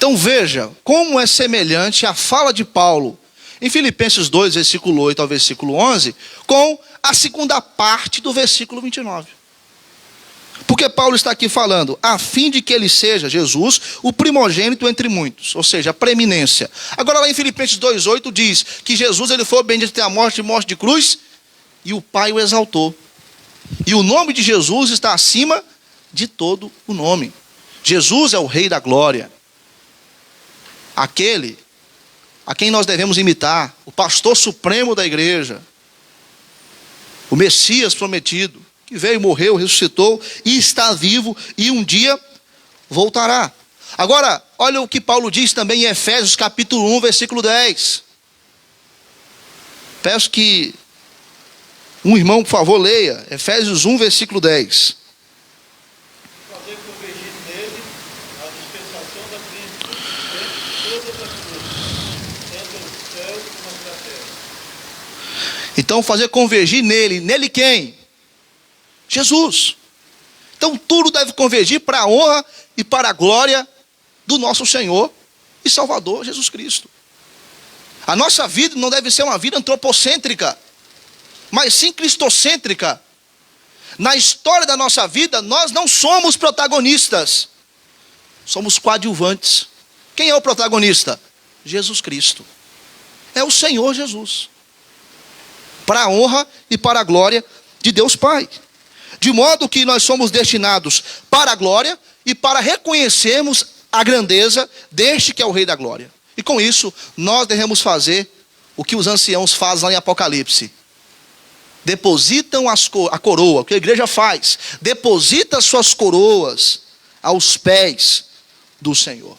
Então veja como é semelhante a fala de Paulo em Filipenses 2, versículo 8 ao versículo 11, com a segunda parte do versículo 29. Porque Paulo está aqui falando, a fim de que ele seja, Jesus, o primogênito entre muitos, ou seja, a preeminência. Agora lá em Filipenses 2,8 diz que Jesus ele foi bendito até a morte de cruz, e o Pai o exaltou. E o nome de Jesus está acima de todo o nome. Jesus é o Rei da glória. Aquele a quem nós devemos imitar, o pastor supremo da igreja, o Messias prometido, que veio, morreu, ressuscitou e está vivo e um dia voltará. Agora, olha o que Paulo diz também em Efésios capítulo 1, versículo 10. Peço que um irmão, por favor, leia. Efésios 1, versículo 10. Fazer convergir nele a dispensação da plenitude de todas as coisas, tanto no céu como na terra. Então, fazer convergir nele. Nele quem? Jesus. Então, tudo deve convergir para a honra e para a glória do nosso Senhor e Salvador Jesus Cristo. A nossa vida não deve ser uma vida antropocêntrica, mas sim cristocêntrica. Na história da nossa vida, nós não somos protagonistas, somos coadjuvantes. Quem é o protagonista? Jesus Cristo. É o Senhor Jesus. Para a honra e para a glória de Deus Pai. De modo que nós somos destinados para a glória e para reconhecermos a grandeza deste que é o Rei da glória. E com isso, nós devemos fazer o que os anciãos fazem lá em Apocalipse. Depositam a coroa, o que a igreja faz. Deposita suas coroas aos pés do Senhor.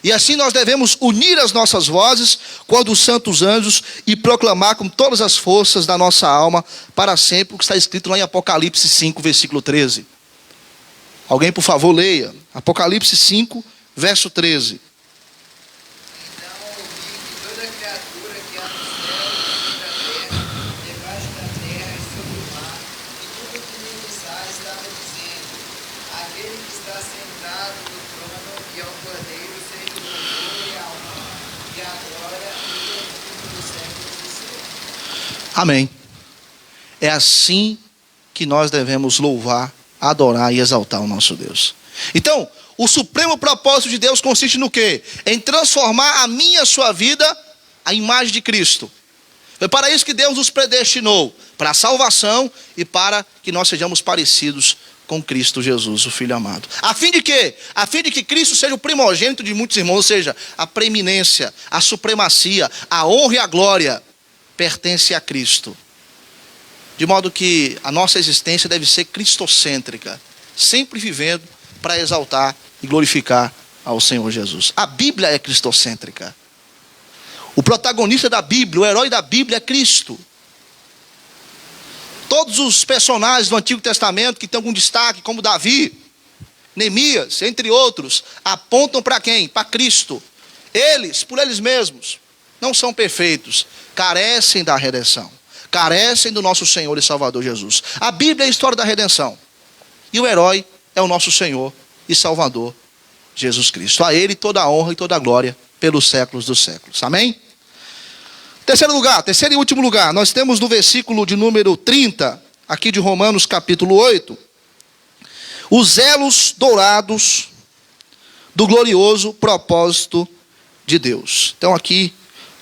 E assim nós devemos unir as nossas vozes com a dos santos anjos e proclamar com todas as forças da nossa alma para sempre o que está escrito lá em Apocalipse 5, versículo 13. Alguém, por favor, leia. Apocalipse 5, verso 13. Então ouvi que toda criatura que há no céu e sobre a terra, debaixo da terra e sobre o mar, e tudo que neles há, estava dizendo: aquele que está sentado no trono e ao Cordeiro seja o louvor e a honra e a glória e o domínio dos séculos dos séculos. Amém. É assim que nós devemos louvar, adorar e exaltar o nosso Deus. Então, o supremo propósito de Deus consiste no quê? Em transformar a minha e a sua vida à imagem de Cristo. Foi para isso que Deus nos predestinou, para a salvação e para que nós sejamos parecidos com Cristo Jesus, o Filho amado. A fim de quê? A fim de que Cristo seja o primogênito de muitos irmãos, ou seja, a preeminência, a supremacia, a honra e a glória pertence a Cristo. De modo que a nossa existência deve ser cristocêntrica, sempre vivendo para exaltar e glorificar ao Senhor Jesus. A Bíblia é cristocêntrica. O protagonista da Bíblia, o herói da Bíblia é Cristo. Todos os personagens do Antigo Testamento que têm algum destaque, como Davi, Neemias, entre outros, apontam para quem? Para Cristo. Eles, por eles mesmos, não são perfeitos, carecem da redenção, carecem do nosso Senhor e Salvador Jesus. A Bíblia é a história da redenção. E o herói é o nosso Senhor e Salvador Jesus Cristo. A Ele toda a honra e toda a glória pelos séculos dos séculos. Amém? Terceiro e último lugar, nós temos no versículo de número 30, aqui de Romanos capítulo 8, os elos dourados do glorioso propósito de Deus. Então aqui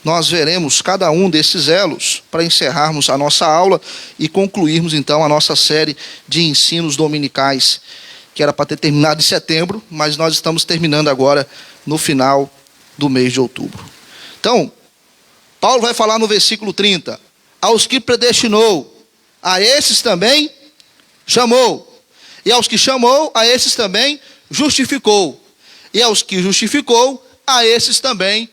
nós veremos cada um desses elos para encerrarmos a nossa aula e concluirmos então a nossa série de ensinos dominicais, que era para ter terminado em setembro, mas nós estamos terminando agora no final do mês de outubro. Então, Paulo vai falar no versículo 30, aos que predestinou, a esses também chamou, e aos que chamou, a esses também justificou, e aos que justificou, a esses também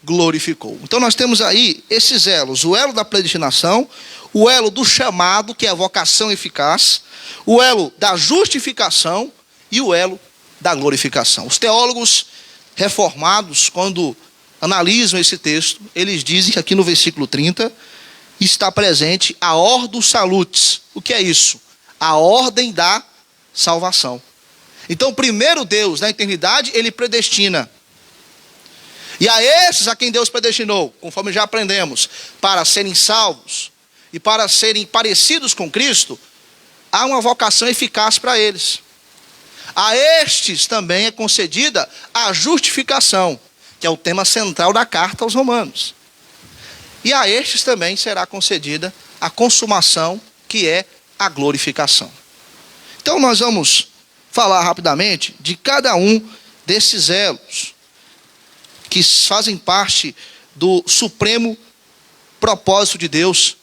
glorificou. Então nós temos aí esses elos, o elo da predestinação, o elo do chamado, que é a vocação eficaz, o elo da justificação e o elo da glorificação. Os teólogos reformados, quando analisam esse texto, eles dizem que aqui no versículo 30 está presente a ordus salutis. O que é isso? A ordem da salvação. Então, primeiro Deus, na eternidade, ele predestina. E a esses a quem Deus predestinou, conforme já aprendemos, para serem salvos e para serem parecidos com Cristo, há uma vocação eficaz para eles. A estes também é concedida a justificação, que é o tema central da carta aos Romanos. E a estes também será concedida a consumação, que é a glorificação. Então nós vamos falar rapidamente de cada um desses elos que fazem parte do supremo propósito de Deus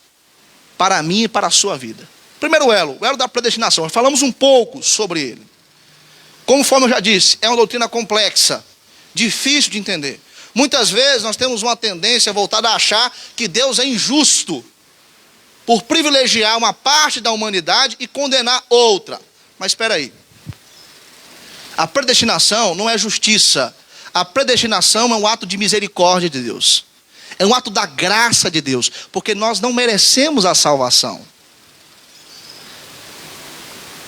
para mim e para a sua vida. Primeiro elo, o elo da predestinação. Nós falamos um pouco sobre ele. Conforme eu já disse, é uma doutrina complexa, difícil de entender. Muitas vezes nós temos uma tendência voltada a achar que Deus é injusto por privilegiar uma parte da humanidade e condenar outra. Mas espera aí. A predestinação não é justiça. A predestinação é um ato de misericórdia de Deus. É um ato da graça de Deus, porque nós não merecemos a salvação.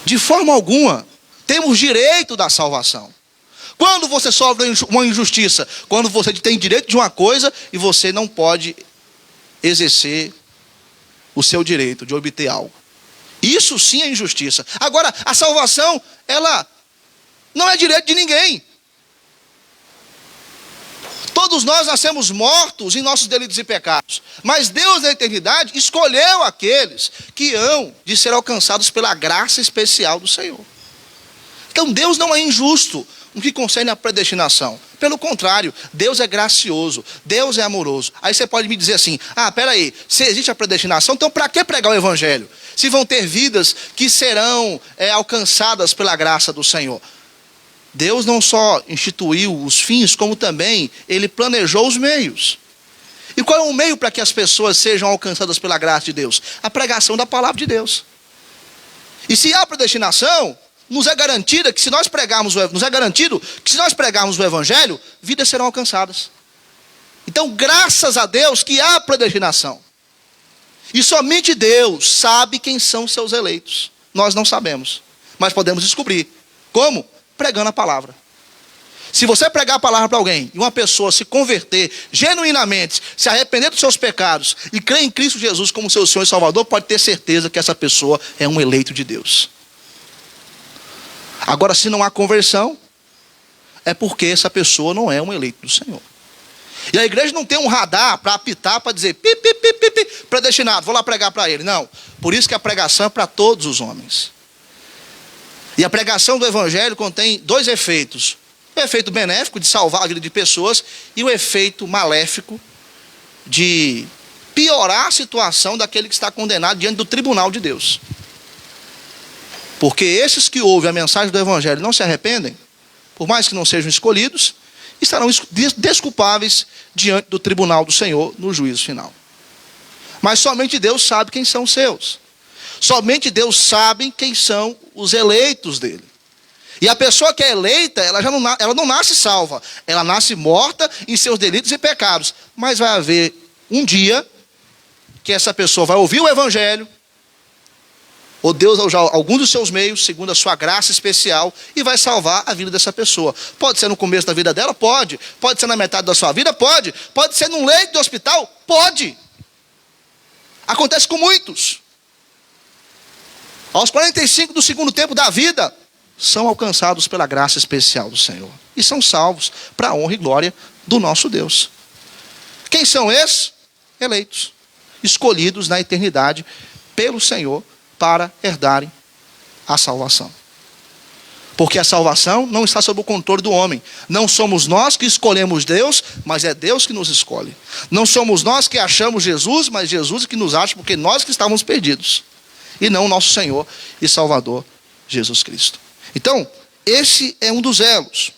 De forma alguma, temos direito da salvação. Quando você sofre uma injustiça? Quando você tem direito de uma coisa e você não pode exercer o seu direito de obter algo. Isso sim é injustiça. Agora, a salvação, ela não é direito de ninguém. Todos nós nascemos mortos em nossos delitos e pecados. Mas Deus, na eternidade, escolheu aqueles que hão de ser alcançados pela graça especial do Senhor. Então Deus não é injusto no que concerne a predestinação. Pelo contrário, Deus é gracioso, Deus é amoroso. Aí você pode me dizer assim, peraí, se existe a predestinação, então para que pregar o evangelho? Se vão ter vidas que serão alcançadas pela graça do Senhor. Deus não só instituiu os fins, como também Ele planejou os meios. E qual é o meio para que as pessoas sejam alcançadas pela graça de Deus? A pregação da palavra de Deus. E se há predestinação, nos é garantido que se nós pregarmos o evangelho, vidas serão alcançadas. Então, graças a Deus que há predestinação. E somente Deus sabe quem são seus eleitos. Nós não sabemos, mas podemos descobrir. Como? Pregando a palavra. Se você pregar a palavra para alguém e uma pessoa se converter genuinamente, se arrepender dos seus pecados e crer em Cristo Jesus como seu Senhor e Salvador, pode ter certeza que essa pessoa é um eleito de Deus. Agora, se não há conversão, é porque essa pessoa não é um eleito do Senhor. E a igreja não tem um radar para apitar, para dizer, predestinado, vou lá pregar para ele. Não, por isso que a pregação é para todos os homens. E a pregação do evangelho contém dois efeitos. O efeito benéfico de salvar a vida de pessoas e o efeito maléfico de piorar a situação daquele que está condenado diante do tribunal de Deus. Porque esses que ouvem a mensagem do evangelho não se arrependem, por mais que não sejam escolhidos, estarão desculpáveis diante do tribunal do Senhor no juízo final. Mas somente Deus sabe quem são os seus. Somente Deus sabe quem são os eleitos dele. E a pessoa que é eleita, ela não nasce salva. Ela nasce morta em seus delitos e pecados. Mas vai haver um dia que essa pessoa vai ouvir o evangelho, ou Deus vai usar algum dos seus meios, segundo a sua graça especial, e vai salvar a vida dessa pessoa. Pode ser no começo da vida dela? Pode. Pode ser na metade da sua vida? Pode. Pode ser num leito de hospital? Pode. Acontece com muitos. Aos 45 do segundo tempo da vida, são alcançados pela graça especial do Senhor. E são salvos para a honra e glória do nosso Deus. Quem são esses? Eleitos. Escolhidos na eternidade pelo Senhor para herdarem a salvação. Porque a salvação não está sob o controle do homem. Não somos nós que escolhemos Deus, mas é Deus que nos escolhe. Não somos nós que achamos Jesus, mas Jesus que nos acha, porque nós que estávamos perdidos. E não o nosso Senhor e Salvador Jesus Cristo. Então, esse é um dos elos.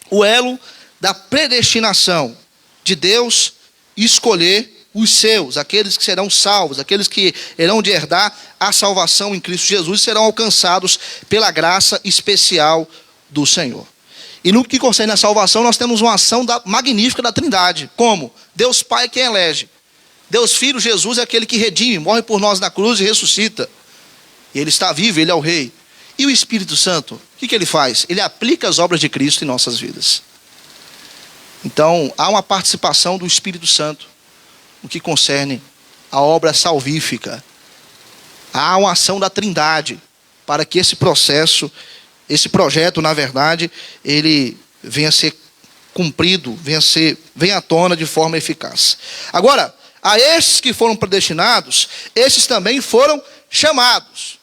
O elo da predestinação de Deus escolher os seus, aqueles que serão salvos, aqueles que irão de herdar a salvação em Cristo Jesus, serão alcançados pela graça especial do Senhor. E no que concerne a salvação, nós temos uma ação magnífica da Trindade. Como? Deus Pai é quem elege. Deus Filho, Jesus, é aquele que redime, morre por nós na cruz e ressuscita. E Ele está vivo, Ele é o Rei. E o Espírito Santo, o que ele faz? Ele aplica as obras de Cristo em nossas vidas. Então, há uma participação do Espírito Santo no que concerne a obra salvífica. Há uma ação da Trindade para que esse processo, esse projeto, na verdade, ele venha a ser cumprido, venha à tona de forma eficaz. Agora, a esses que foram predestinados, esses também foram chamados.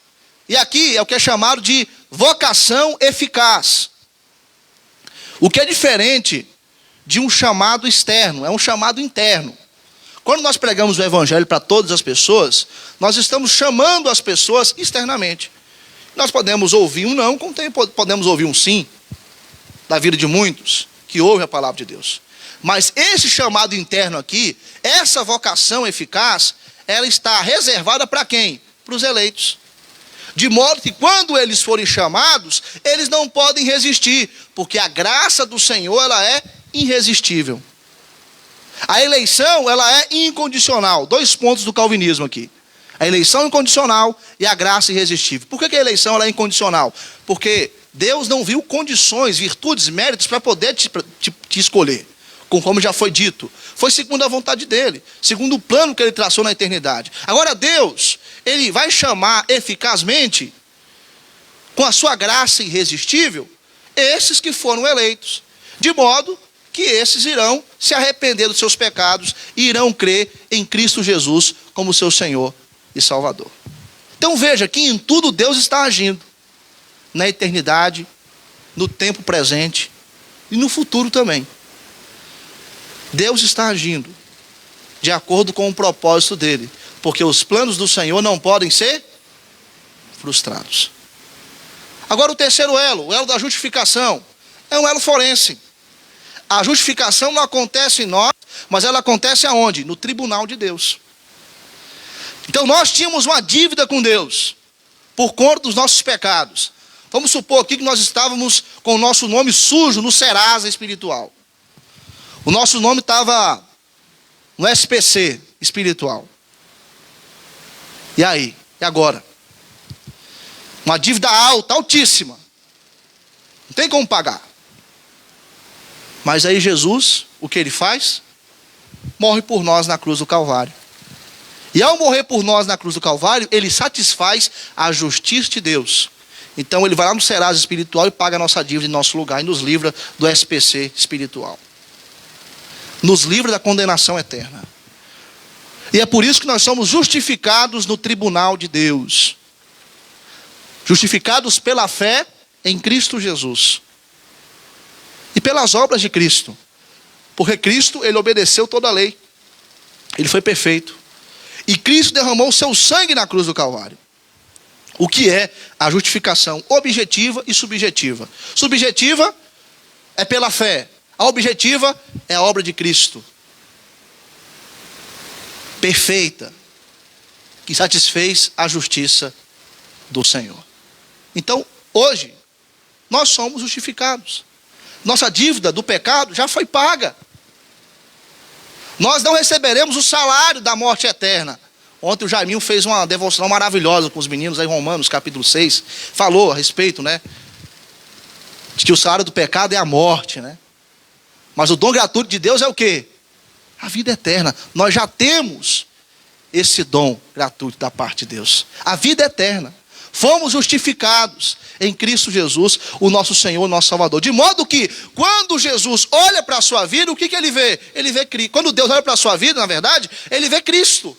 E aqui é o que é chamado de vocação eficaz. O que é diferente de um chamado externo, é um chamado interno. Quando nós pregamos o evangelho para todas as pessoas, nós estamos chamando as pessoas externamente. Nós podemos ouvir um não, como podemos ouvir um sim, da vida de muitos que ouvem a palavra de Deus. Mas esse chamado interno aqui, essa vocação eficaz, ela está reservada para quem? Para os eleitos. De modo que quando eles forem chamados, eles não podem resistir, porque a graça do Senhor, ela é irresistível. A eleição, ela é incondicional. 2 pontos do calvinismo aqui. A eleição incondicional e a graça irresistível. Por que a eleição ela é incondicional? Porque Deus não viu condições, virtudes, méritos para poder te escolher. Como já foi dito. Foi segundo a vontade dele. Segundo o plano que ele traçou na eternidade. Agora Deus, ele vai chamar eficazmente, com a sua graça irresistível, esses que foram eleitos. De modo que esses irão se arrepender dos seus pecados e irão crer em Cristo Jesus como seu Senhor e Salvador. Então veja que em tudo Deus está agindo. Na eternidade, no tempo presente e no futuro também. Deus está agindo de acordo com o propósito dele, porque os planos do Senhor não podem ser frustrados. Agora o terceiro elo, o elo da justificação, é um elo forense. A justificação não acontece em nós, mas ela acontece aonde? No tribunal de Deus. Então nós tínhamos uma dívida com Deus, por conta dos nossos pecados. Vamos supor aqui que nós estávamos com o nosso nome sujo no Serasa espiritual. O nosso nome estava no SPC espiritual. E aí? E agora? Uma dívida alta, altíssima. Não tem como pagar. Mas aí Jesus, o que ele faz? Morre por nós na cruz do Calvário. E ao morrer por nós na cruz do Calvário, ele satisfaz a justiça de Deus. Então ele vai lá no Serasa espiritual e paga a nossa dívida em nosso lugar e nos livra do SPC espiritual. Nos livra da condenação eterna. E é por isso que nós somos justificados no tribunal de Deus. Justificados pela fé em Cristo Jesus. E pelas obras de Cristo. Porque Cristo, ele obedeceu toda a lei. Ele foi perfeito. E Cristo derramou o seu sangue na cruz do Calvário. O que é a justificação objetiva e subjetiva? Subjetiva é pela fé. A objetiva é a obra de Cristo. Perfeita. Que satisfez a justiça do Senhor. Então, hoje, nós somos justificados. Nossa dívida do pecado já foi paga. Nós não receberemos o salário da morte eterna. Ontem o Jaiminho fez uma devocional maravilhosa com os meninos aí, Romanos capítulo 6. Falou a respeito, né? De que o salário do pecado é a morte, né? Mas o dom gratuito de Deus é o quê? A vida eterna. Nós já temos esse dom gratuito da parte de Deus. A vida eterna. Fomos justificados em Cristo Jesus, o nosso Senhor, o nosso Salvador. De modo que, quando Jesus olha para a sua vida, o que ele vê? Ele vê Cristo. Quando Deus olha para a sua vida, na verdade, ele vê Cristo.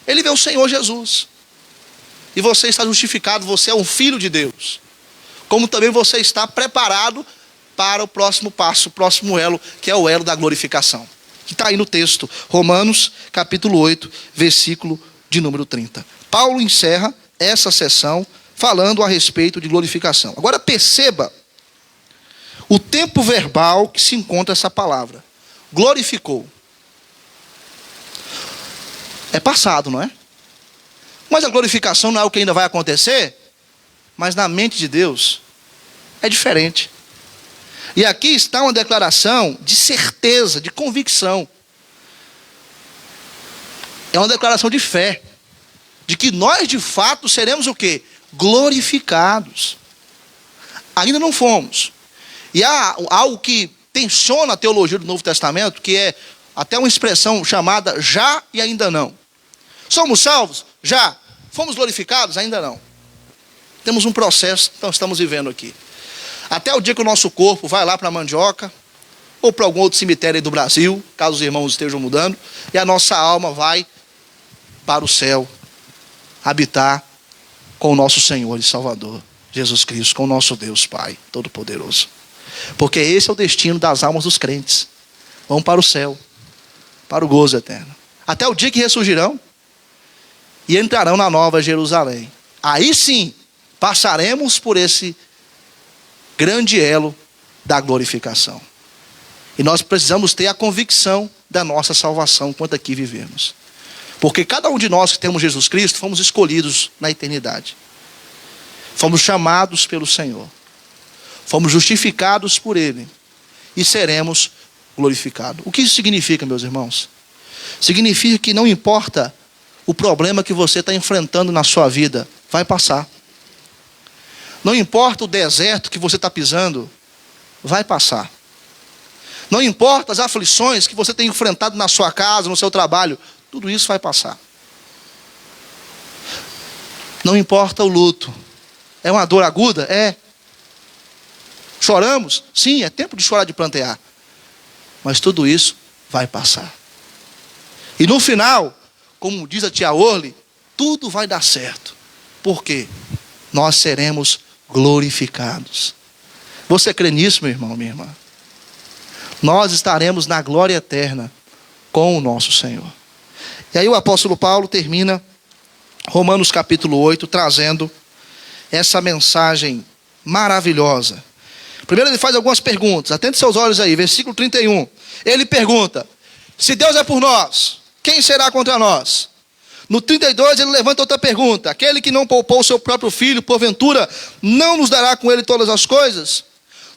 Ele vê o Senhor Jesus. E você está justificado, você é um filho de Deus. Como também você está preparado para o próximo passo, o próximo elo, que é o elo da glorificação. Que está aí no texto, Romanos capítulo 8, versículo de número 30. Paulo encerra essa sessão falando a respeito de glorificação. Agora perceba o tempo verbal que se encontra essa palavra. Glorificou. É passado, não é? Mas a glorificação não é o que ainda vai acontecer, mas na mente de Deus é diferente. E aqui está uma declaração de certeza, de convicção. É uma declaração de fé. De que nós de fato seremos o quê? Glorificados. Ainda não fomos. E há algo que tensiona a teologia do Novo Testamento, que é até uma expressão chamada já e ainda não. Somos salvos? Já. Fomos glorificados? Ainda não. Temos um processo, então estamos vivendo aqui. Até o dia que o nosso corpo vai lá para a Mandioca, ou para algum outro cemitério aí do Brasil, caso os irmãos estejam mudando, e a nossa alma vai para o céu, habitar com o nosso Senhor e Salvador, Jesus Cristo, com o nosso Deus Pai Todo-Poderoso. Porque esse é o destino das almas dos crentes. Vão para o céu, para o gozo eterno. Até o dia que ressurgirão e entrarão na Nova Jerusalém. Aí sim, passaremos por esse grande elo da glorificação. E nós precisamos ter a convicção da nossa salvação enquanto aqui vivemos. Porque cada um de nós que temos Jesus Cristo, fomos escolhidos na eternidade. Fomos chamados pelo Senhor. Fomos justificados por Ele. E seremos glorificados. O que isso significa, meus irmãos? Significa que não importa o problema que você está enfrentando na sua vida, vai passar. Não importa o deserto que você está pisando, vai passar. Não importa as aflições que você tem enfrentado na sua casa, no seu trabalho, tudo isso vai passar. Não importa o luto. É uma dor aguda? É. Choramos? Sim, é tempo de chorar, de plantear. Mas tudo isso vai passar. E no final, como diz a tia Orly, tudo vai dar certo. Por quê? Nós seremos glorificados. Você crê nisso, meu irmão, minha irmã? Nós estaremos na glória eterna com o nosso Senhor. E aí o apóstolo Paulo termina Romanos capítulo 8, trazendo essa mensagem maravilhosa. Primeiro ele faz algumas perguntas. Atente seus olhos aí, versículo 31. Ele pergunta: se Deus é por nós, quem será contra nós? No 32 ele levanta outra pergunta: aquele que não poupou o seu próprio filho, porventura não nos dará com ele todas as coisas?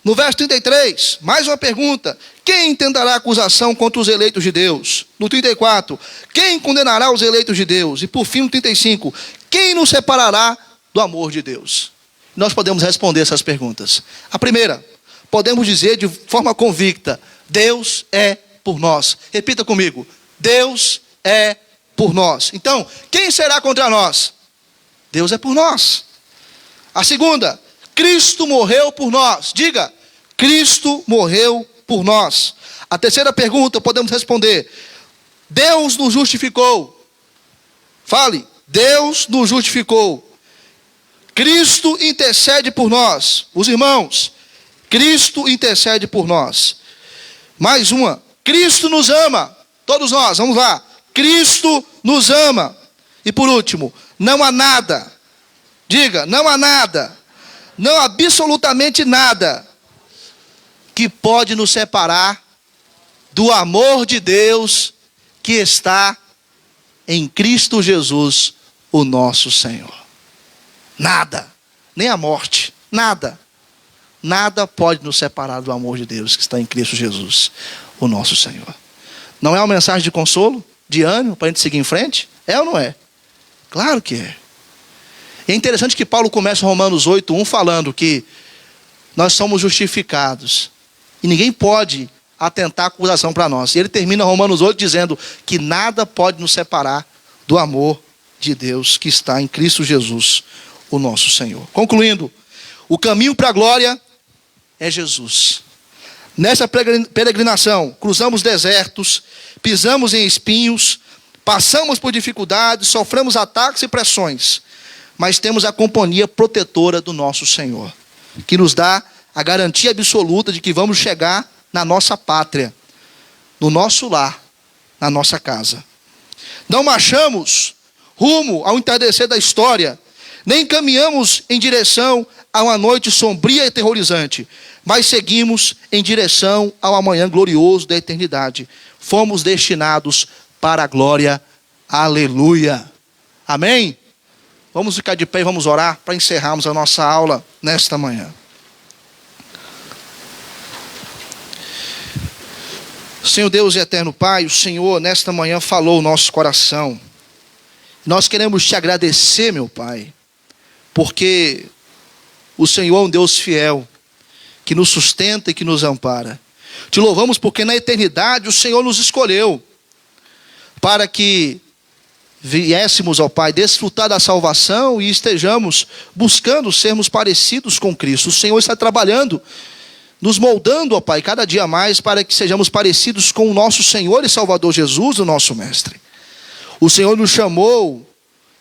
No verso 33, mais uma pergunta: quem intentará acusação contra os eleitos de Deus? No 34, quem condenará os eleitos de Deus? E por fim, no 35, quem nos separará do amor de Deus? Nós podemos responder essas perguntas. A primeira, podemos dizer de forma convicta: Deus é por nós. Repita comigo: Deus é por nós. Então, quem será contra nós? Deus é por nós. A segunda, Cristo morreu por nós. Diga: Cristo morreu por nós. A terceira pergunta podemos responder: Deus nos justificou. Fale: Deus nos justificou. Cristo intercede por nós. Os irmãos, Cristo intercede por nós. Mais uma: Cristo nos ama. Todos nós, vamos lá. Cristo nos ama. E por último, não há nada. Diga: não há nada. Não há absolutamente nada que pode nos separar do amor de Deus que está em Cristo Jesus, o nosso Senhor. Nada, nem a morte, nada. Nada pode nos separar do amor de Deus que está em Cristo Jesus, o nosso Senhor. Não é uma mensagem de consolo, de ânimo, para a gente seguir em frente? É ou não é? Claro que é. É interessante que Paulo começa Romanos 8:1 falando que nós somos justificados e ninguém pode atentar acusação para nós. E ele termina Romanos 8 dizendo que nada pode nos separar do amor de Deus que está em Cristo Jesus, o nosso Senhor. Concluindo, o caminho para a glória é Jesus. Nessa peregrinação, cruzamos desertos, pisamos em espinhos, passamos por dificuldades, sofremos ataques e pressões, mas temos a companhia protetora do nosso Senhor, que nos dá a garantia absoluta de que vamos chegar na nossa pátria, no nosso lar, na nossa casa. Não marchamos rumo ao entardecer da história, nem caminhamos em direção a uma noite sombria e aterrorizante, mas seguimos em direção ao amanhã glorioso da eternidade. Fomos destinados para a glória. Aleluia. Amém? Vamos ficar de pé e vamos orar para encerrarmos a nossa aula nesta manhã. Senhor Deus e eterno Pai, o Senhor nesta manhã falou o nosso coração. Nós queremos te agradecer, meu Pai, porque o Senhor é um Deus fiel, que nos sustenta e que nos ampara. Te louvamos porque na eternidade o Senhor nos escolheu para que viéssemos, ó Pai, desfrutar da salvação e estejamos buscando sermos parecidos com Cristo. O Senhor está trabalhando, nos moldando, ó Pai, cada dia mais para que sejamos parecidos com o nosso Senhor e Salvador Jesus, o nosso Mestre. O Senhor nos chamou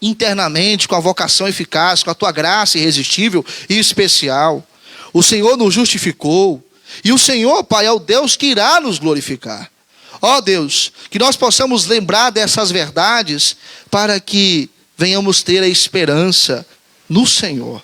internamente com a vocação eficaz, com a tua graça irresistível e especial. O Senhor nos justificou. E o Senhor, Pai, é o Deus que irá nos glorificar. Ó Deus, que nós possamos lembrar dessas verdades para que venhamos ter a esperança no Senhor.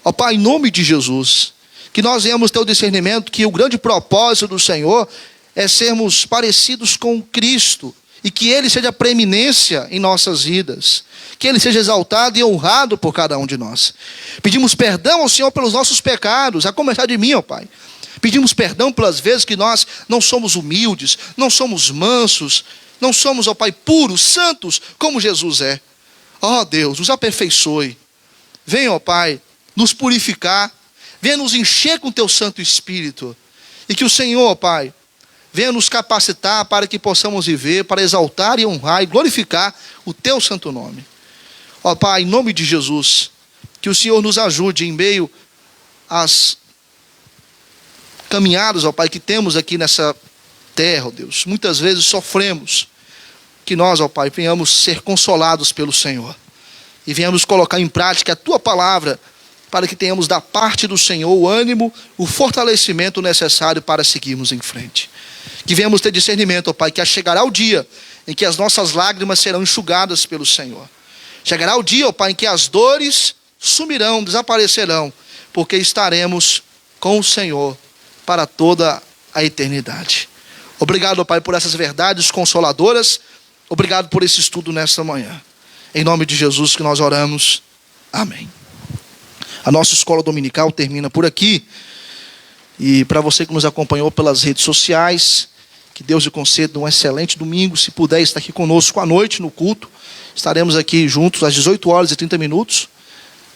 Ó Pai, em nome de Jesus, que nós venhamos ter o discernimento que o grande propósito do Senhor é sermos parecidos com Cristo e que Ele seja preeminência em nossas vidas, que Ele seja exaltado e honrado por cada um de nós. Pedimos perdão ao Senhor pelos nossos pecados, a começar de mim, ó Pai. Pedimos perdão pelas vezes que nós não somos humildes, não somos mansos, não somos, ó Pai, puros, santos, como Jesus é. Ó Deus, nos aperfeiçoe. Venha, ó Pai, nos purificar. Venha nos encher com Teu Santo Espírito. E que o Senhor, ó Pai, venha nos capacitar para que possamos viver, para exaltar e honrar e glorificar o Teu santo nome. Ó Pai, em nome de Jesus, que o Senhor nos ajude em meio às caminhadas, ó Pai, que temos aqui nessa terra, ó Deus. Muitas vezes sofremos. Que nós, ó Pai, venhamos ser consolados pelo Senhor. E venhamos colocar em prática a Tua palavra, para que tenhamos da parte do Senhor o ânimo, o fortalecimento necessário para seguirmos em frente. Que venhamos ter discernimento, ó Pai, que chegará o dia em que as nossas lágrimas serão enxugadas pelo Senhor. Chegará o dia, ó Pai, em que as dores sumirão, desaparecerão, porque estaremos com o Senhor para toda a eternidade. Obrigado, ó Pai, por essas verdades consoladoras. Obrigado por esse estudo nesta manhã. Em nome de Jesus que nós oramos. Amém. A nossa escola dominical termina por aqui. E para você que nos acompanhou pelas redes sociais, que Deus lhe conceda um excelente domingo. Se puder estar aqui conosco à noite no culto, estaremos aqui juntos às 18h30,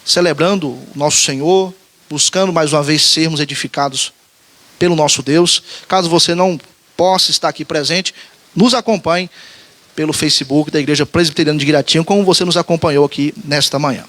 celebrando o nosso Senhor, buscando mais uma vez sermos edificados pelo nosso Deus. Caso você não possa estar aqui presente, nos acompanhe pelo Facebook da Igreja Presbiteriana de Guiratinga, como você nos acompanhou aqui nesta manhã.